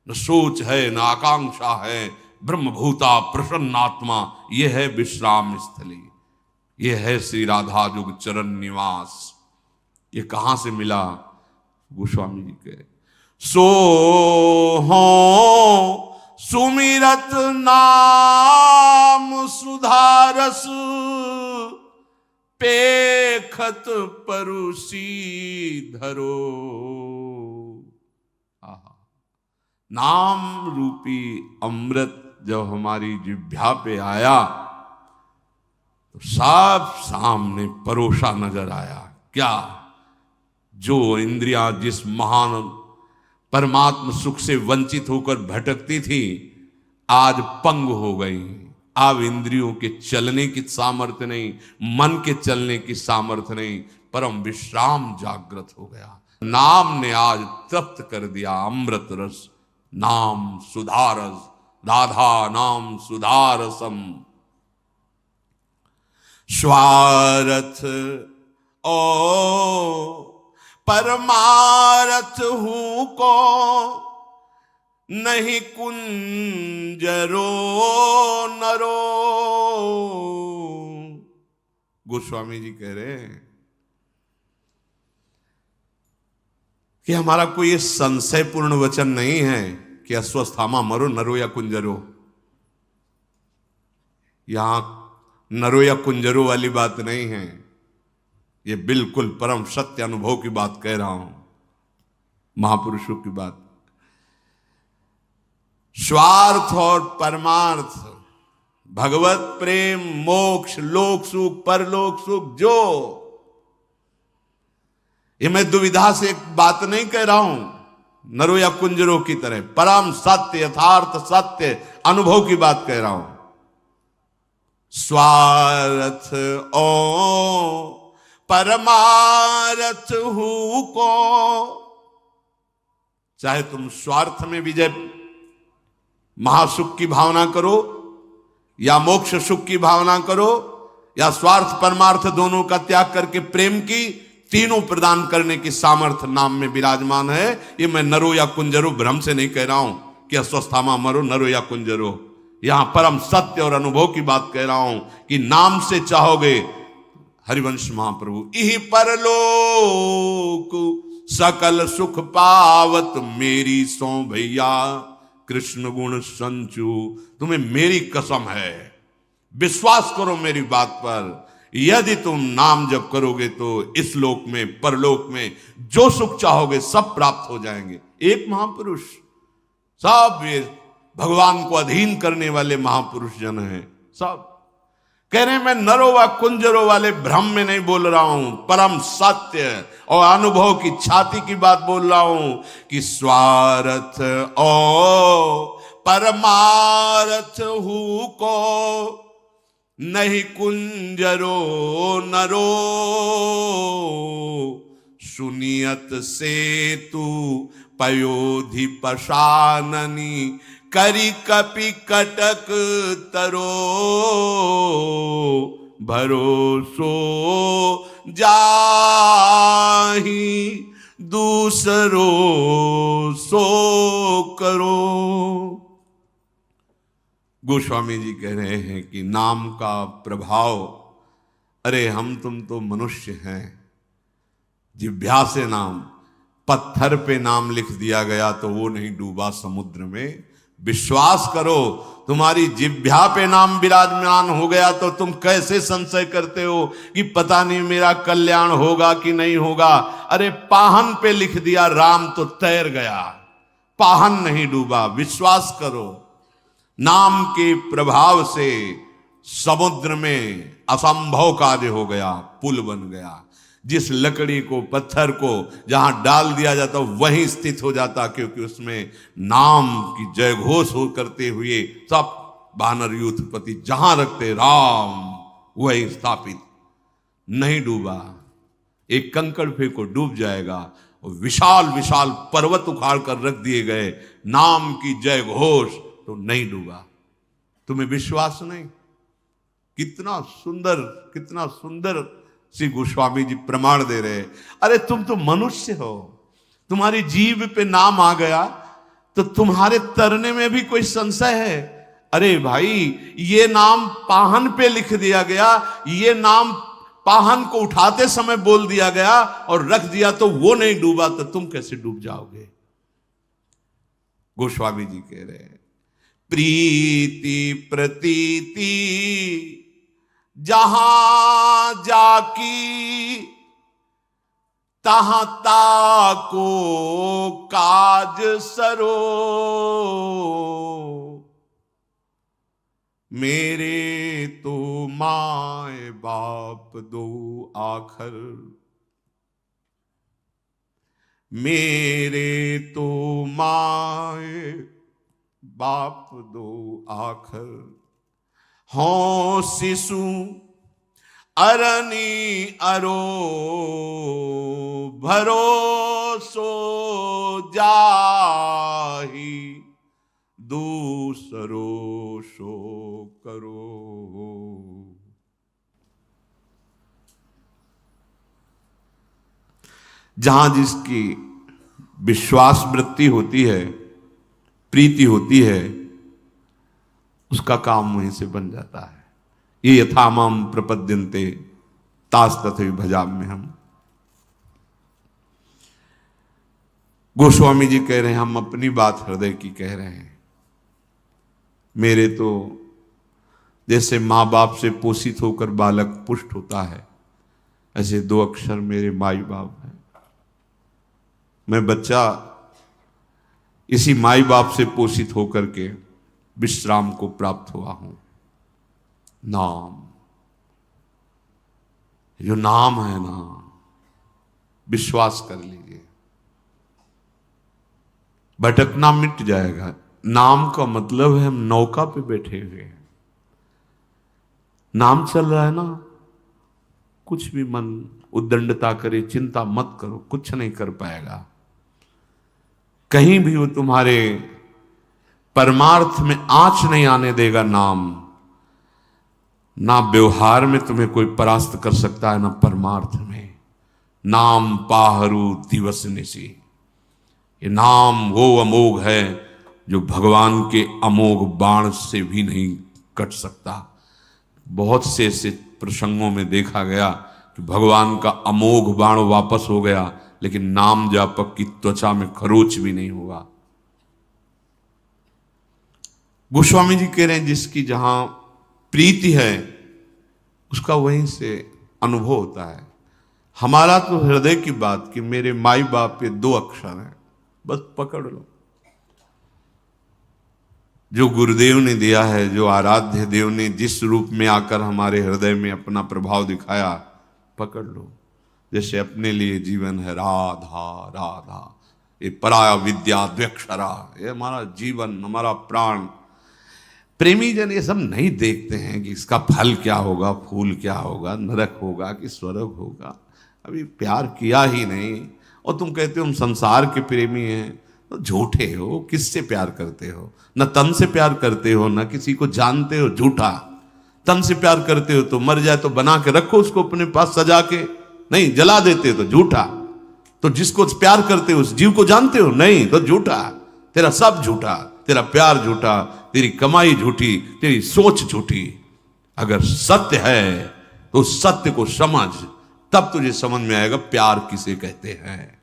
न सोच है न आकांक्षा है। ब्रह्मभूता प्रसन्नात्मा, यह है विश्राम स्थली, यह है श्री राधा जुग चरण निवास। ये कहां से मिला? गोस्वामी जी के सो हो सुमिरत नाम सुधारस, पेखत परुषि धरो। नाम रूपी अमृत जब हमारी जिह्वा पे आया तो साफ सामने परोसा नजर आया। क्या? जो इंद्रियां जिस महान परमात्म सुख से वंचित होकर भटकती थी, आज पंग हो गई। अब इंद्रियों के चलने की सामर्थ्य नहीं, मन के चलने की सामर्थ्य नहीं, परम विश्राम जागृत हो गया। नाम ने आज तृप्त कर दिया अमृत रस। नाम सुधारस, राधा नाम सुधारसम। स्वार्थ ओ परमारथ हूं को, नहीं कुंजरो नरो। गोस्वामी जी कह रहे हैं कि हमारा कोई ये संशयपूर्ण वचन नहीं है कि अश्वस्थामा मरो नरो या कुंजरो। यहां नरो या कुंजरो वाली बात नहीं है, ये बिल्कुल परम सत्य अनुभव की बात कह रहा हूं, महापुरुषों की बात। स्वार्थ और परमार्थ, भगवत प्रेम, मोक्ष, लोक सुख, परलोक सुख, जो ये मैं दुविधा से एक बात नहीं कह रहा हूं, नरो या कुंजरों की तरह परम सत्य, यथार्थ सत्य अनुभव की बात कह रहा हूं। स्वार्थ ओ परमारथ हूं को, चाहे तुम स्वार्थ में विजय महासुख की भावना करो या मोक्ष सुख की भावना करो या स्वार्थ परमार्थ दोनों का त्याग करके प्रेम की, तीनों प्रदान करने की सामर्थ्य नाम में विराजमान है। ये मैं नरो या कुंजरो भ्रम से नहीं कह रहा हूं कि अस्वस्थामा मरो नरो या कुंजरो, यहां परम सत्य और अनुभव की बात कह रहा हूं कि नाम से चाहोगे। हरिवंश महाप्रभु, इहि परलोक सकल सुख पावत मेरी सो भैया कृष्ण गुण संचू। तुम्हें मेरी कसम है, विश्वास करो मेरी बात पर, यदि तुम नाम जप करोगे तो इस लोक में परलोक में जो सुख चाहोगे सब प्राप्त हो जाएंगे। एक महापुरुष, सब ये भगवान को अधीन करने वाले महापुरुष जन हैं, सब कह रहे हैं मैं नरो व कुंजरो वाले भ्रम में नहीं बोल रहा हूं, परम सत्य और अनुभव की छाती की बात बोल रहा हूं कि स्वार्थ ओ परमार्थ हु को नहीं कुंजरो नरो, सुनियत से तू पयोधि पशाननी करी कपि कटक तरो, भरोसो जाहि दूसरो सो करो। गोस्वामी जी कह रहे हैं कि नाम का प्रभाव, अरे हम तुम तो मनुष्य हैं, जिह्वा से नाम, पत्थर पे नाम लिख दिया गया तो वो नहीं डूबा समुद्र में। विश्वास करो, तुम्हारी जिह्वा पे नाम विराजमान हो गया तो तुम कैसे संशय करते हो कि पता नहीं मेरा कल्याण होगा कि नहीं होगा। अरे पाहन पे लिख दिया राम तो तैर गया, पाहन नहीं डूबा। विश्वास करो, नाम के प्रभाव से समुद्र में असंभव कार्य हो गया, पुल बन गया। जिस लकड़ी को, पत्थर को जहां डाल दिया जाता वहीं स्थित हो जाता, क्योंकि उसमें नाम की जय घोष हो करते हुए सब वानर यूथपति जहां रखते राम वही स्थापित, नहीं डूबा। एक कंकड़ फेंको डूब जाएगा, विशाल विशाल पर्वत उखाड़ कर रख दिए गए, नाम की जय घोष तो नहीं डूबा। तुम्हें विश्वास नहीं? कितना सुंदर, कितना सुंदर श्री गोस्वामी जी प्रमाण दे रहे हैं। अरे तुम तो मनुष्य हो, तुम्हारी जीभ पे नाम आ गया तो तुम्हारे तरने में भी कोई संशय है? अरे भाई, ये नाम पाहन पे लिख दिया गया, ये नाम पाहन को उठाते समय बोल दिया गया और रख दिया तो वो नहीं डूबा, तो तुम कैसे डूब जाओगे? गोस्वामी जी कह रहे हैं, प्रीति प्रतीति जहां जाकी तहां ताको काज सरो, मेरे तो माए बाप दो आखर, मेरे तो माए बाप दो आखर, हों शिशु अरनी अरो, भरोसो जाहि दूसरो सो करो। जहां जिसकी विश्वास वृत्ति होती है, प्रीति होती है, उसका काम वहीं से बन जाता है। ये यथामाम प्रपद्यन्ते तास तथैव भजाम्यहम्। हम गोस्वामी जी कह रहे हैं, हम अपनी बात हृदय की कह रहे हैं। मेरे तो जैसे माँ बाप से पोषित होकर बालक पुष्ट होता है, ऐसे दो अक्षर मेरे माई बाप हैं। मैं बच्चा इसी माई बाप से पोषित होकर के विश्राम को प्राप्त हुआ हूं। नाम, जो नाम है ना, विश्वास कर लीजिए, भटकना मिट जाएगा। नाम का मतलब है हम नौका पे बैठे हुए हैं, नाम चल रहा है ना, कुछ भी मन उद्दंडता करे, चिंता मत करो, कुछ नहीं कर पाएगा। कहीं भी वो तुम्हारे परमार्थ में आंच नहीं आने देगा नाम। ना व्यवहार में तुम्हें कोई परास्त कर सकता है, ना परमार्थ में। नाम पाहरू दिवस निशी, ये नाम वो अमोघ है जो भगवान के अमोघ बाण से भी नहीं कट सकता। बहुत से ऐसे प्रसंगों में देखा गया कि भगवान का अमोघ बाण वापस हो गया, लेकिन नाम जापक की त्वचा में खरोच भी नहीं हुआ। गोस्वामी जी कह रहे हैं जिसकी जहां प्रीति है उसका वहीं से अनुभव होता है। हमारा तो हृदय की बात कि मेरे माई बाप के 2 अक्षर हैं, बस पकड़ लो। जो गुरुदेव ने दिया है, जो आराध्य देव ने जिस रूप में आकर हमारे हृदय में अपना प्रभाव दिखाया, पकड़ लो। जैसे अपने लिए जीवन है राधा राधा, ये पराया विद्या द्व्यक्षरा, ये हमारा जीवन, हमारा प्राण। प्रेमी जन ये सब नहीं देखते हैं कि इसका फल क्या होगा, फूल क्या होगा, नरक होगा कि स्वर्ग होगा। अभी प्यार किया ही नहीं और तुम कहते हो हम संसार के प्रेमी हैं, तो झूठे हो। किससे प्यार करते हो? न तन से प्यार करते हो, न किसी को जानते हो, झूठा। तन से प्यार करते हो तो मर जाए तो बना के रखो उसको अपने पास सजा के, नहीं जला देते हो तो झूठा। तो जिसको प्यार करते हो उस जीव को जानते हो, नहीं तो झूठा। तेरा सब झूठा, तेरा प्यार झूठा, तेरी कमाई झूठी, तेरी सोच झूठी। अगर सत्य है तो सत्य को समझ, तब तुझे समझ में आएगा प्यार किसे कहते हैं।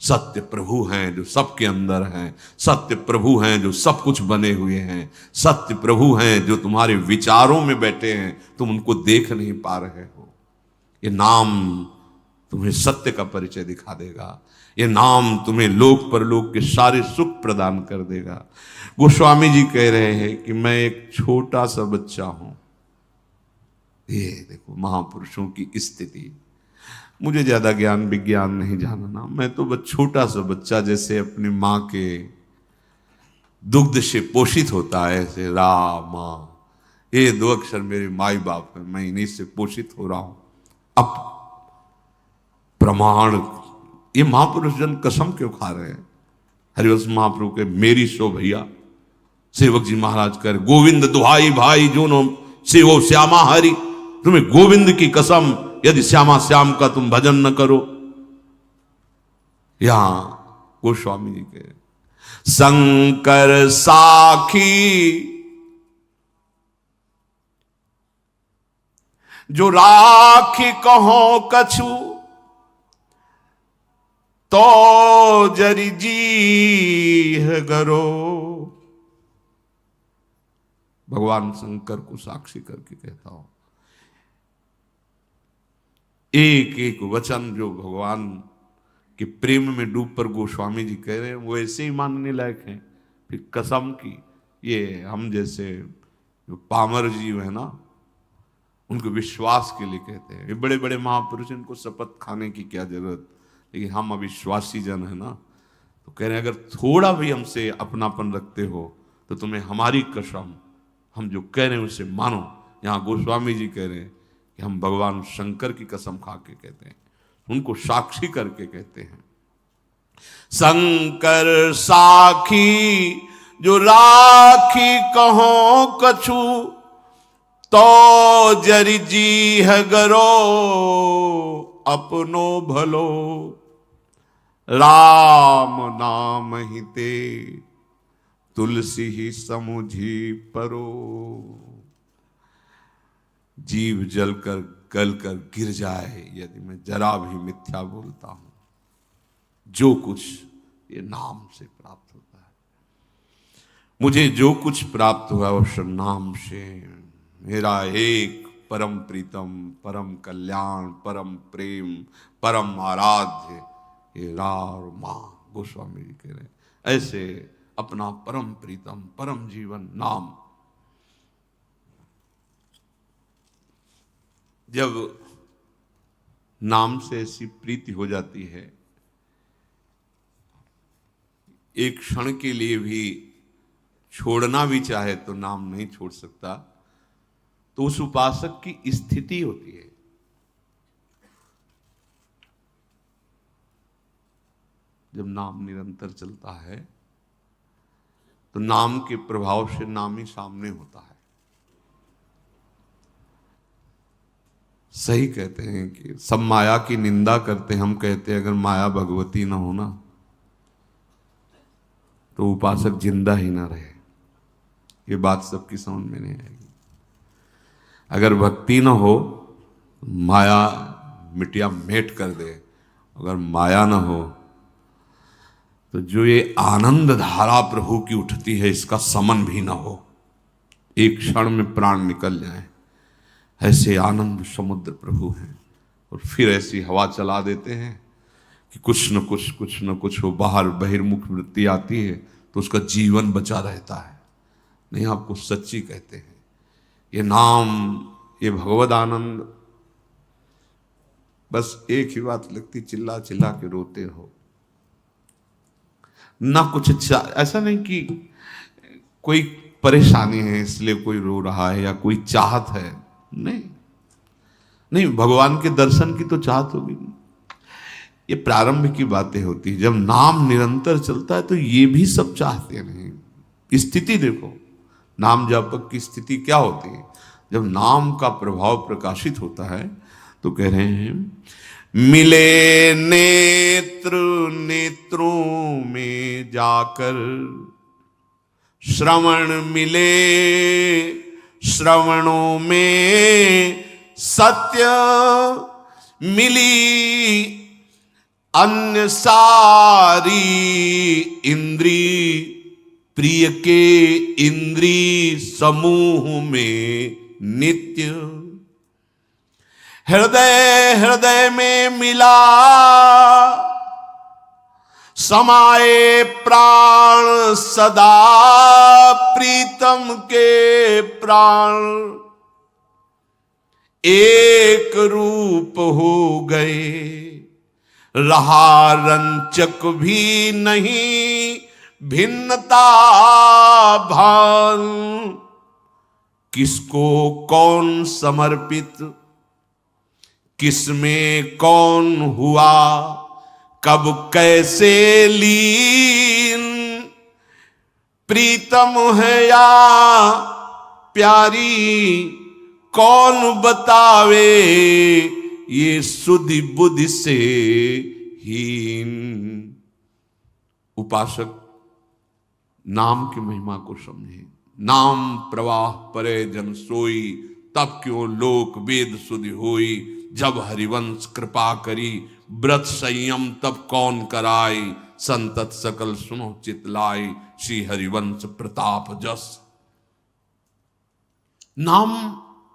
सत्य प्रभु हैं जो सबके अंदर हैं, सत्य प्रभु हैं जो सब कुछ बने हुए हैं, सत्य प्रभु हैं जो तुम्हारे विचारों में बैठे हैं, तुम उनको देख नहीं पा रहे हो। ये नाम तुम्हें सत्य का परिचय दिखा देगा। ये नाम तुम्हें लोक परलोक के सारे सुख प्रदान कर देगा। गोस्वामी जी कह रहे हैं कि मैं एक छोटा सा बच्चा हूं। ये देखो महापुरुषों की स्थिति। मुझे ज्यादा ज्ञान विज्ञान नहीं जानना, मैं तो बस छोटा सा बच्चा, जैसे अपनी माँ के दुग्ध से पोषित होता है, ऐसे रामा, ये 2 अक्षर मेरे माई बाप है, मैं इन्हीं से पोषित हो रहा हूं। अब प्रमाण, ये महापुरुष जन कसम क्यों खा रहे हैं? हरिवंश महाप्रभु के मेरी सो भैया, सेवक जी महाराज कर गोविंद दुहाई भाई जो नो सेवो श्यामा हरि, तुम्हें गोविंद की कसम यदि श्यामा श्याम का तुम भजन न करो। यहां गोस्वामी जी के शंकर साखी जो राखी कहो कछु, तो जरी जी है गरो। भगवान शंकर को साक्षी करके कहता हूं, एक एक वचन जो भगवान के प्रेम में डूब पर गोस्वामी जी कह रहे हैं वो ऐसे ही मानने लायक हैं। फिर कसम की, ये हम जैसे जो पामर जीव है ना, उनको विश्वास के लिए कहते हैं। ये बड़े बड़े महापुरुष, इनको शपथ खाने की क्या जरूरत। लेकिन हम अविश्वासी जन है ना, तो कह रहे हैं अगर थोड़ा भी हमसे अपनापन रखते हो तो तुम्हें हमारी कसम, हम जो कह रहे हैं उसे मानो। यहां गोस्वामी जी कह रहे हैं कि हम भगवान शंकर की कसम खा के कहते हैं, उनको साक्षी करके कहते हैं। शंकर साखी जो राखी कहो कछु, तो जरी जी है गरो अपनो भलो। राम नाम ही ते तुलसी ही समुझी परो। जीव जलकर गलकर गिर जाए यदि मैं जरा भी मिथ्या बोलता हूं। जो कुछ ये नाम से प्राप्त होता है, मुझे जो कुछ प्राप्त हुआ उस नाम से। मेरा एक परम प्रीतम, परम कल्याण, परम प्रेम, परम आराध्य ये राम मां। गोस्वामी जी कह रहे हैं ऐसे अपना परम प्रीतम, परम जीवन नाम जब नाम से ऐसी प्रीति हो जाती है, एक क्षण के लिए भी छोड़ना भी चाहे तो नाम नहीं छोड़ सकता, तो उस उपासक की स्थिति होती है। जब नाम निरंतर चलता है तो नाम के प्रभाव से नाम ही सामने होता है। सही कहते हैं कि सब माया की निंदा करते हैं, हम कहते हैं अगर माया भगवती ना हो ना तो उपासक जिंदा ही ना रहे। ये बात सबकी समझ में नहीं आएगी। अगर भक्ति ना हो माया मिटिया मेट कर दे, अगर माया ना हो तो जो ये आनंद धारा प्रभु की उठती है इसका समन भी ना हो, एक क्षण में प्राण निकल जाए, ऐसे आनंद समुद्र प्रभु हैं। और फिर ऐसी हवा चला देते हैं कि कुछ न कुछ हो, बाहर बहिर्मुख वृत्ति आती है तो उसका जीवन बचा रहता है। नहीं, आपको सच्ची कहते हैं, ये नाम, ये भगवद आनंद, बस एक ही बात लगती, चिल्ला चिल्ला के रोते हो ना। कुछ ऐसा नहीं कि कोई परेशानी है इसलिए कोई रो रहा है या कोई चाहत है, नहीं, भगवान के दर्शन की तो चाहत होगी। ये प्रारंभ की बातें होती है, जब नाम निरंतर चलता है तो ये भी सब चाहते नहीं। स्थिति देखो, नाम जापक की स्थिति क्या होती है जब नाम का प्रभाव प्रकाशित होता है। तो कह रहे हैं, मिले नेत्र नेत्रों में जाकर, श्रवण मिले श्रवणों में, सत्य मिली अन्य सारी इंद्री, प्रिय के इंद्री समूह में नित्य। हृदय हृदय में मिला समाये प्राण सदा, प्रीतम के प्राण एक रूप हो गए, रहा रंचक भी नहीं भिन्नता भान। किसको कौन समर्पित, किसमें कौन हुआ, कब कैसे लीन, प्रीतम है या प्यारी कौन बतावे, ये सुधि बुद्धि से हीन। उपासक नाम की महिमा को समझे। नाम प्रवाह परे जन सोई, तब क्यों लोक वेद सुधि होई। जब हरिवंश कृपा करी, व्रत संयम तब कौन कराई। संतत सकल सुनो चितलाई, श्री हरिवंश प्रताप जस। नाम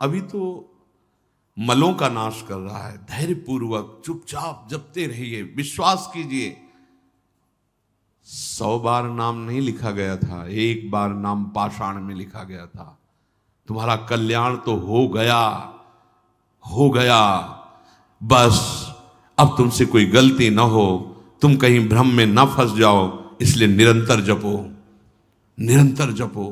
अभी तो मलों का नाश कर रहा है। धैर्य पूर्वक चुपचाप जपते रहिए, विश्वास कीजिए। 100 बार नाम नहीं लिखा गया था, एक बार नाम पाषाण में लिखा गया था। तुम्हारा कल्याण तो हो गया, हो गया। बस अब तुमसे कोई गलती ना हो, तुम कहीं भ्रम में ना फंस जाओ, इसलिए निरंतर जपो, निरंतर जपो।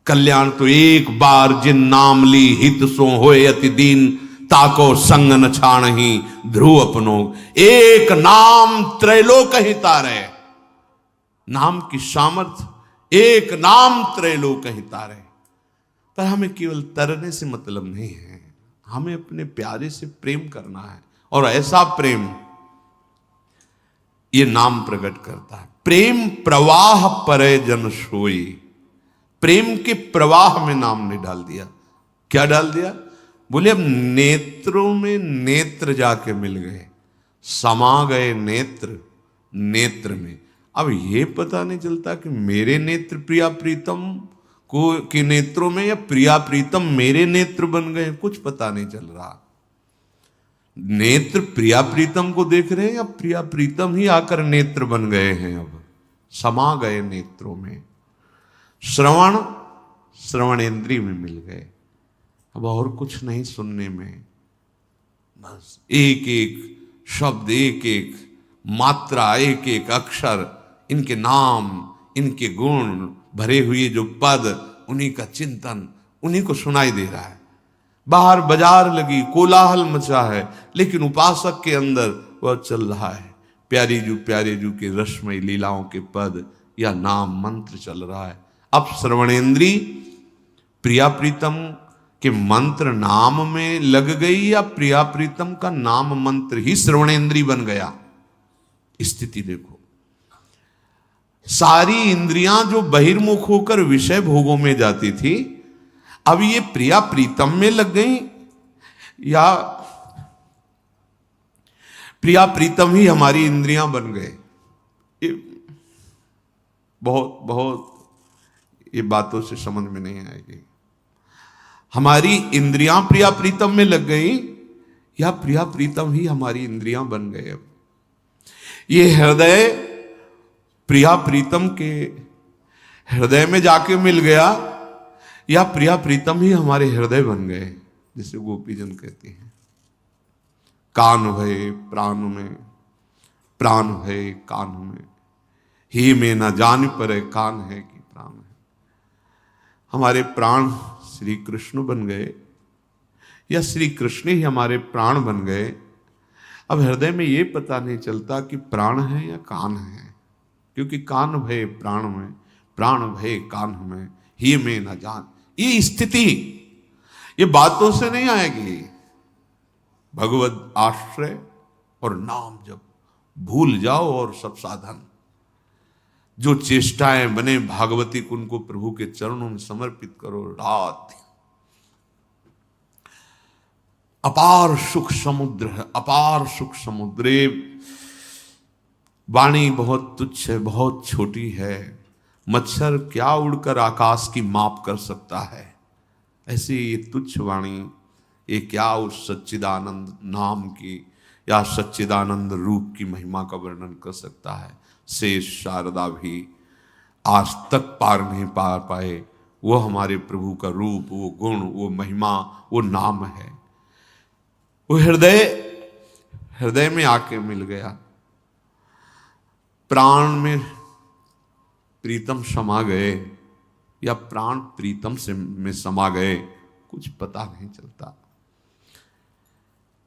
कल्याण तो एक बार जिन नाम ली, हित सो होए अति दीन, ताको संग न छाणहि ध्रुव अपनो। एक नाम त्रैलोक ही तारे। नाम की सामर्थ्य, एक नाम त्रैलोक ही तारे। पर हमें केवल तरने से मतलब नहीं है, हमें अपने प्यारे से प्रेम करना है। और ऐसा प्रेम ये नाम प्रकट करता है। प्रेम प्रवाह परे जन सोई। प्रेम के प्रवाह में नाम ने डाल दिया। क्या डाल दिया? बोले अब नेत्रों में नेत्र जाके मिल गए, समा गए नेत्र नेत्र में। अब ये पता नहीं चलता कि मेरे नेत्र प्रिया प्रीतम को के नेत्रों में या प्रिया प्रीतम मेरे नेत्र बन गए, कुछ पता नहीं चल रहा। नेत्र प्रिया प्रीतम को देख रहे हैं या प्रिया प्रीतम ही आकर नेत्र बन गए हैं, अब समा गए नेत्रों में। श्रवण श्रवणेंद्रिय में मिल गए, अब और कुछ नहीं सुनने में, बस एक एक शब्द, एक एक मात्रा, एक एक अक्षर, इनके नाम, इनके गुण भरे हुए जो पद, उन्हीं का चिंतन उन्हीं को सुनाई दे रहा है। बाहर बाजार लगी, कोलाहल मचा है, लेकिन उपासक के अंदर वह चल रहा है। प्यारे जू के रसमय लीलाओं के पद या नाम मंत्र चल रहा है। अब श्रवणेन्द्री प्रिया प्रीतम के मंत्र नाम में लग गई या प्रिया प्रीतम का नाम मंत्र ही श्रवणेन्द्री बन गया? स्थिति देखो, सारी इंद्रियां जो बहिर्मुख होकर विषय भोगों में जाती थी, अब ये प्रिया प्रीतम में लग गई या प्रिया प्रीतम ही हमारी इंद्रियां बन गए? ये बहुत बहुत ये बातों से समझ में नहीं आएगी। हमारी इंद्रियां प्रिया प्रीतम में लग गई या प्रिया प्रीतम ही हमारी इंद्रियां बन गए? अब ये हृदय प्रिया प्रीतम के हृदय में जाके मिल गया या प्रिया प्रीतम ही हमारे हृदय बन गए? जिसे गोपीजन कहते हैं, कान भय प्राण में, प्राण भय कान में, ही में न जान पर कान है कि प्राण है। हमारे प्राण श्री कृष्ण बन गए या श्री कृष्ण ही हमारे प्राण बन गए? अब हृदय में ये पता नहीं चलता कि प्राण है या कान है, क्योंकि कान भय प्राण में, प्राण भय कान में, ही में न जान। ये स्थिति ये बातों से नहीं आएगी। भगवत आश्रय और नाम जब भूल जाओ और सब साधन, जो चेष्टाएं बने भागवती कुंड को प्रभु के चरणों में समर्पित करो। रात अपार सुख समुद्र है, अपार सुख समुद्र। वाणी बहुत तुच्छ है, बहुत छोटी है, मच्छर क्या उड़कर आकाश की माप कर सकता है, ऐसे ये तुच्छ वाणी ये क्या उस सच्चिदानंद नाम की या सच्चिदानंद रूप की महिमा का वर्णन कर सकता है। शेष शारदा भी आज तक पार नहीं पा पाए। वो हमारे प्रभु का रूप, वो गुण, वो महिमा, वो नाम है। वो हृदय में आके मिल गया। प्राण में प्रीतम समा गए या प्राण प्रीतम से में समा गए, कुछ पता नहीं चलता।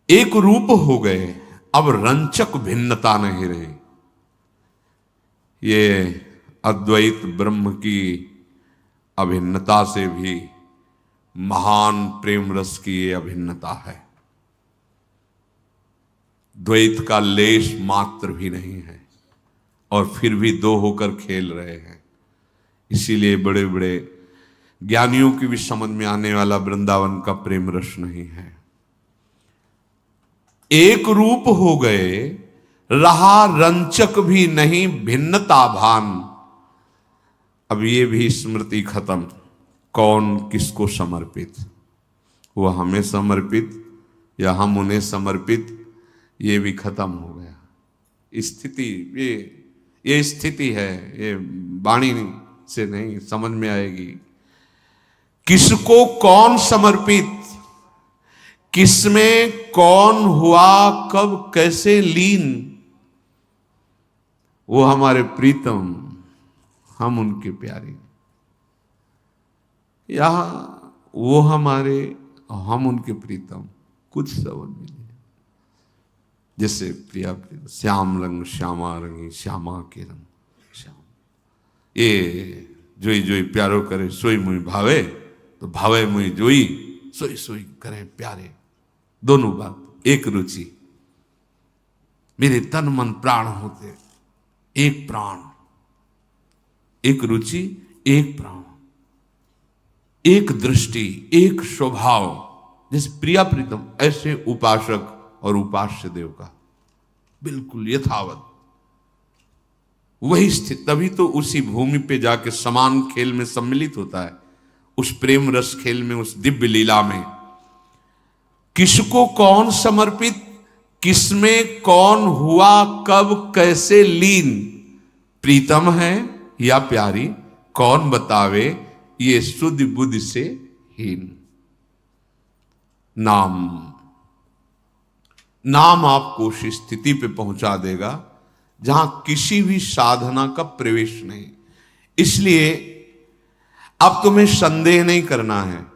एक रूप हो गए, अब रंचक भिन्नता नहीं रही। ये अद्वैत ब्रह्म की अभिन्नता से भी महान प्रेम रस की ये अभिन्नता है। द्वैत का लेश मात्र भी नहीं है और फिर भी दो होकर खेल रहे हैं। इसीलिए बड़े बड़े ज्ञानियों की भी समझ में आने वाला वृंदावन का प्रेम रस नहीं है। एक रूप हो गए, रहा रंचक भी नहीं भिन्नता भान। अब ये भी स्मृति खत्म, कौन किसको समर्पित, वो हमें समर्पित या हम उन्हें समर्पित, ये भी खत्म हो गया। स्थिति ये स्थिति है, ये वाणी से नहीं समझ में आएगी। किसको कौन समर्पित, किसमें कौन हुआ कब कैसे लीन, वो हमारे प्रीतम, हम उनके प्यारे, या वो हमारे, हम उनके प्रीतम, कुछ समझ में नहीं। जैसे प्रिया श्याम रंग श्यामा रंगी, श्यामा के रंग श्याम, ये जोई जोई प्यारो करे सोई मुई भावे, तो भावे मुई जोई सोई सोई करे प्यारे। दोनों बात एक रुचि, मेरे तन मन प्राण होते, एक प्राण, एक रुचि, एक प्राण, एक दृष्टि, एक स्वभाव। जैसे प्रिया प्रीतम, ऐसे उपासक और उपास्य देव का बिल्कुल यथावत वही स्थिति। तभी तो उसी भूमि पे जाके समान खेल में सम्मिलित होता है, उस प्रेम रस खेल में, उस दिव्य लीला में। किसको कौन समर्पित, किसमें कौन हुआ कब कैसे लीन, प्रीतम है या प्यारी, कौन बतावे, ये शुद्ध बुद्धि से हीन। नाम आपको उस स्थिति पे पहुंचा देगा जहां किसी भी साधना का प्रवेश नहीं। इसलिए अब तुम्हें संदेह नहीं करना है,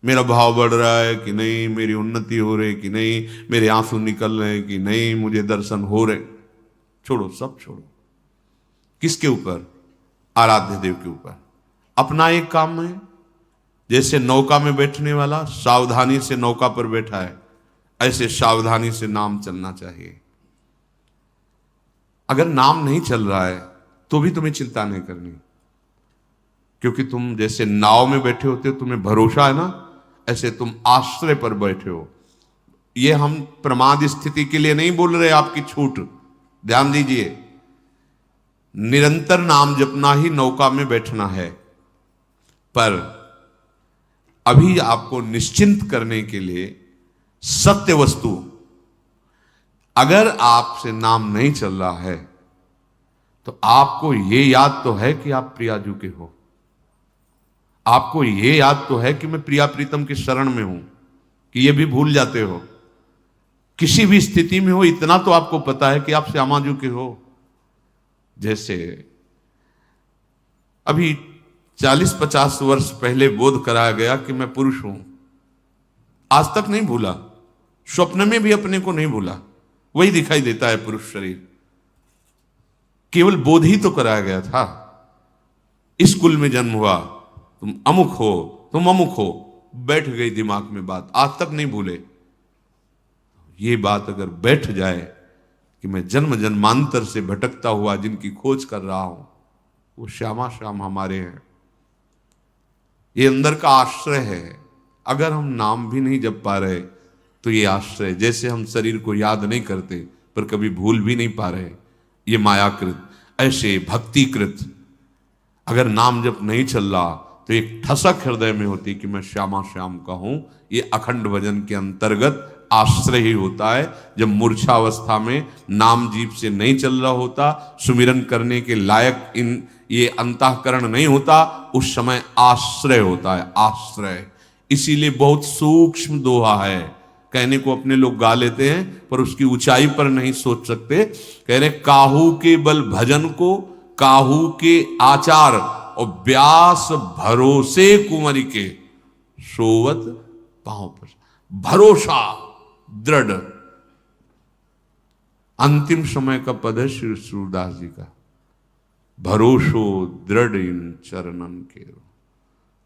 मेरा भाव बढ़ रहा है कि नहीं, मेरी उन्नति हो रही कि नहीं, मेरे आंसू निकल रहे हैं कि नहीं, मुझे दर्शन हो रहे। छोड़ो, सब छोड़ो। किसके ऊपर? आराध्य देव के ऊपर। अपना एक काम है, जैसे नौका में बैठने वाला सावधानी से नौका पर बैठा है, ऐसे सावधानी से नाम चलना चाहिए। अगर नाम नहीं चल रहा है तो भी तुम्हें चिंता नहीं करनी, क्योंकि तुम जैसे नाव में बैठे होते हो, तुम्हें भरोसा है ना, ऐसे तुम आश्रय पर बैठे हो। ये हम प्रमाद स्थिति के लिए नहीं बोल रहे, आपकी छूट, ध्यान दीजिए। निरंतर नाम जपना ही नौका में बैठना है, पर अभी आपको निश्चिंत करने के लिए सत्य वस्तु, अगर आपसे नाम नहीं चल रहा है तो आपको यह याद तो है कि आप प्रियाजू के हो, आपको यह याद तो है कि मैं प्रिया प्रीतम की शरण में हूं, कि यह भी भूल जाते हो। किसी भी स्थिति में हो, इतना तो आपको पता है कि आप श्यामाजू के हो। जैसे अभी 40-50 वर्ष पहले बोध कराया गया कि मैं पुरुष हूं, आज तक नहीं भूला, स्वप्न में भी अपने को नहीं भूला, वही दिखाई देता है पुरुष शरीर। केवल बोध ही तो कराया गया था, इस कुल में जन्म हुआ, तुम अमुक हो, तुम अमुक हो, बैठ गई दिमाग में बात, आज तक नहीं भूले। ये बात अगर बैठ जाए कि मैं जन्म जन्मांतर से भटकता हुआ जिनकी खोज कर रहा हूं, वो श्यामा श्याम हमारे हैं, ये अंदर का आश्रय है। अगर हम नाम भी नहीं जप पा रहे तो ये आश्रय, जैसे हम शरीर को याद नहीं करते पर कभी भूल भी नहीं पा रहे, ये मायाकृत, ऐसे भक्तिकृत अगर नाम जप नहीं चल रहा तो एक ठसक हृदय में होती कि मैं श्यामा श्याम का हूं। ये अखंड भजन के अंतर्गत आश्रय ही होता है। जब मूर्छा अवस्था में नाम जीभ से नहीं चल रहा होता, सुमिरन करने के लायक ये अंतःकरण नहीं होता, उस समय आश्रय होता है, आश्रय। इसीलिए बहुत सूक्ष्म दोहा है, कहने को अपने लोग गा लेते हैं पर उसकी ऊंचाई पर नहीं सोच सकते। कह रहे काहू के बल भजन को, काहू के आचार और व्यास भरोसे कुंवरी के, सोवत पांव पर। भरोसा दृढ़, अंतिम समय का पद है श्री सूरदास जी का, भरोसो दृढ़ इन चरणन के।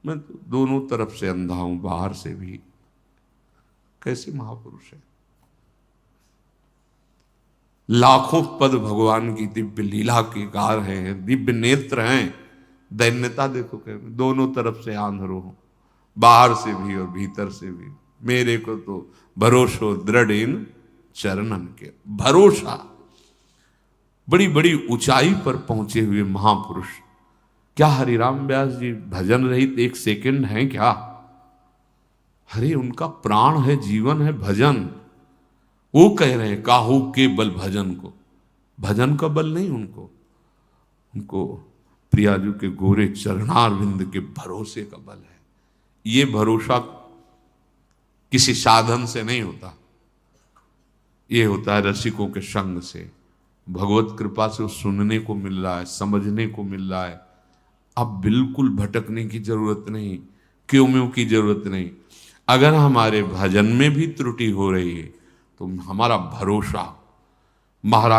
मैं तो दोनों तरफ से अंधा हूं, बाहर से भी। कैसे महापुरुष है, लाखों पद भगवान की दिव्य लीला के गा रहे हैं, दिव्य नेत्र हैं। दैन्यता देखो, दोनों तरफ से आंधरो हो, बाहर से भी और भीतर से भी। मेरे को तो भरोसो दृढ़ इन चरणन के। भरोसा, बड़ी बड़ी ऊंचाई पर पहुंचे हुए महापुरुष। क्या हरिराम व्यास जी भजन रहित एक सेकंड है क्या? अरे उनका प्राण है, जीवन है भजन। वो कह रहे हैं काहू के बल भजन को, भजन का बल नहीं उनको, उनको प्रियाजू के गोरे चरणारविंद के भरोसे का बल है। ये भरोसा किसी साधन से नहीं होता, ये होता है रसिकों के संग से। भगवत कृपा से सुनने को मिल रहा है, समझने को मिल रहा है। अब बिल्कुल भटकने की जरूरत नहीं, क्यों म्यों की जरूरत नहीं। अगर हमारे भजन में भी त्रुटि हो रही है तो हमारा भरोसा महाराज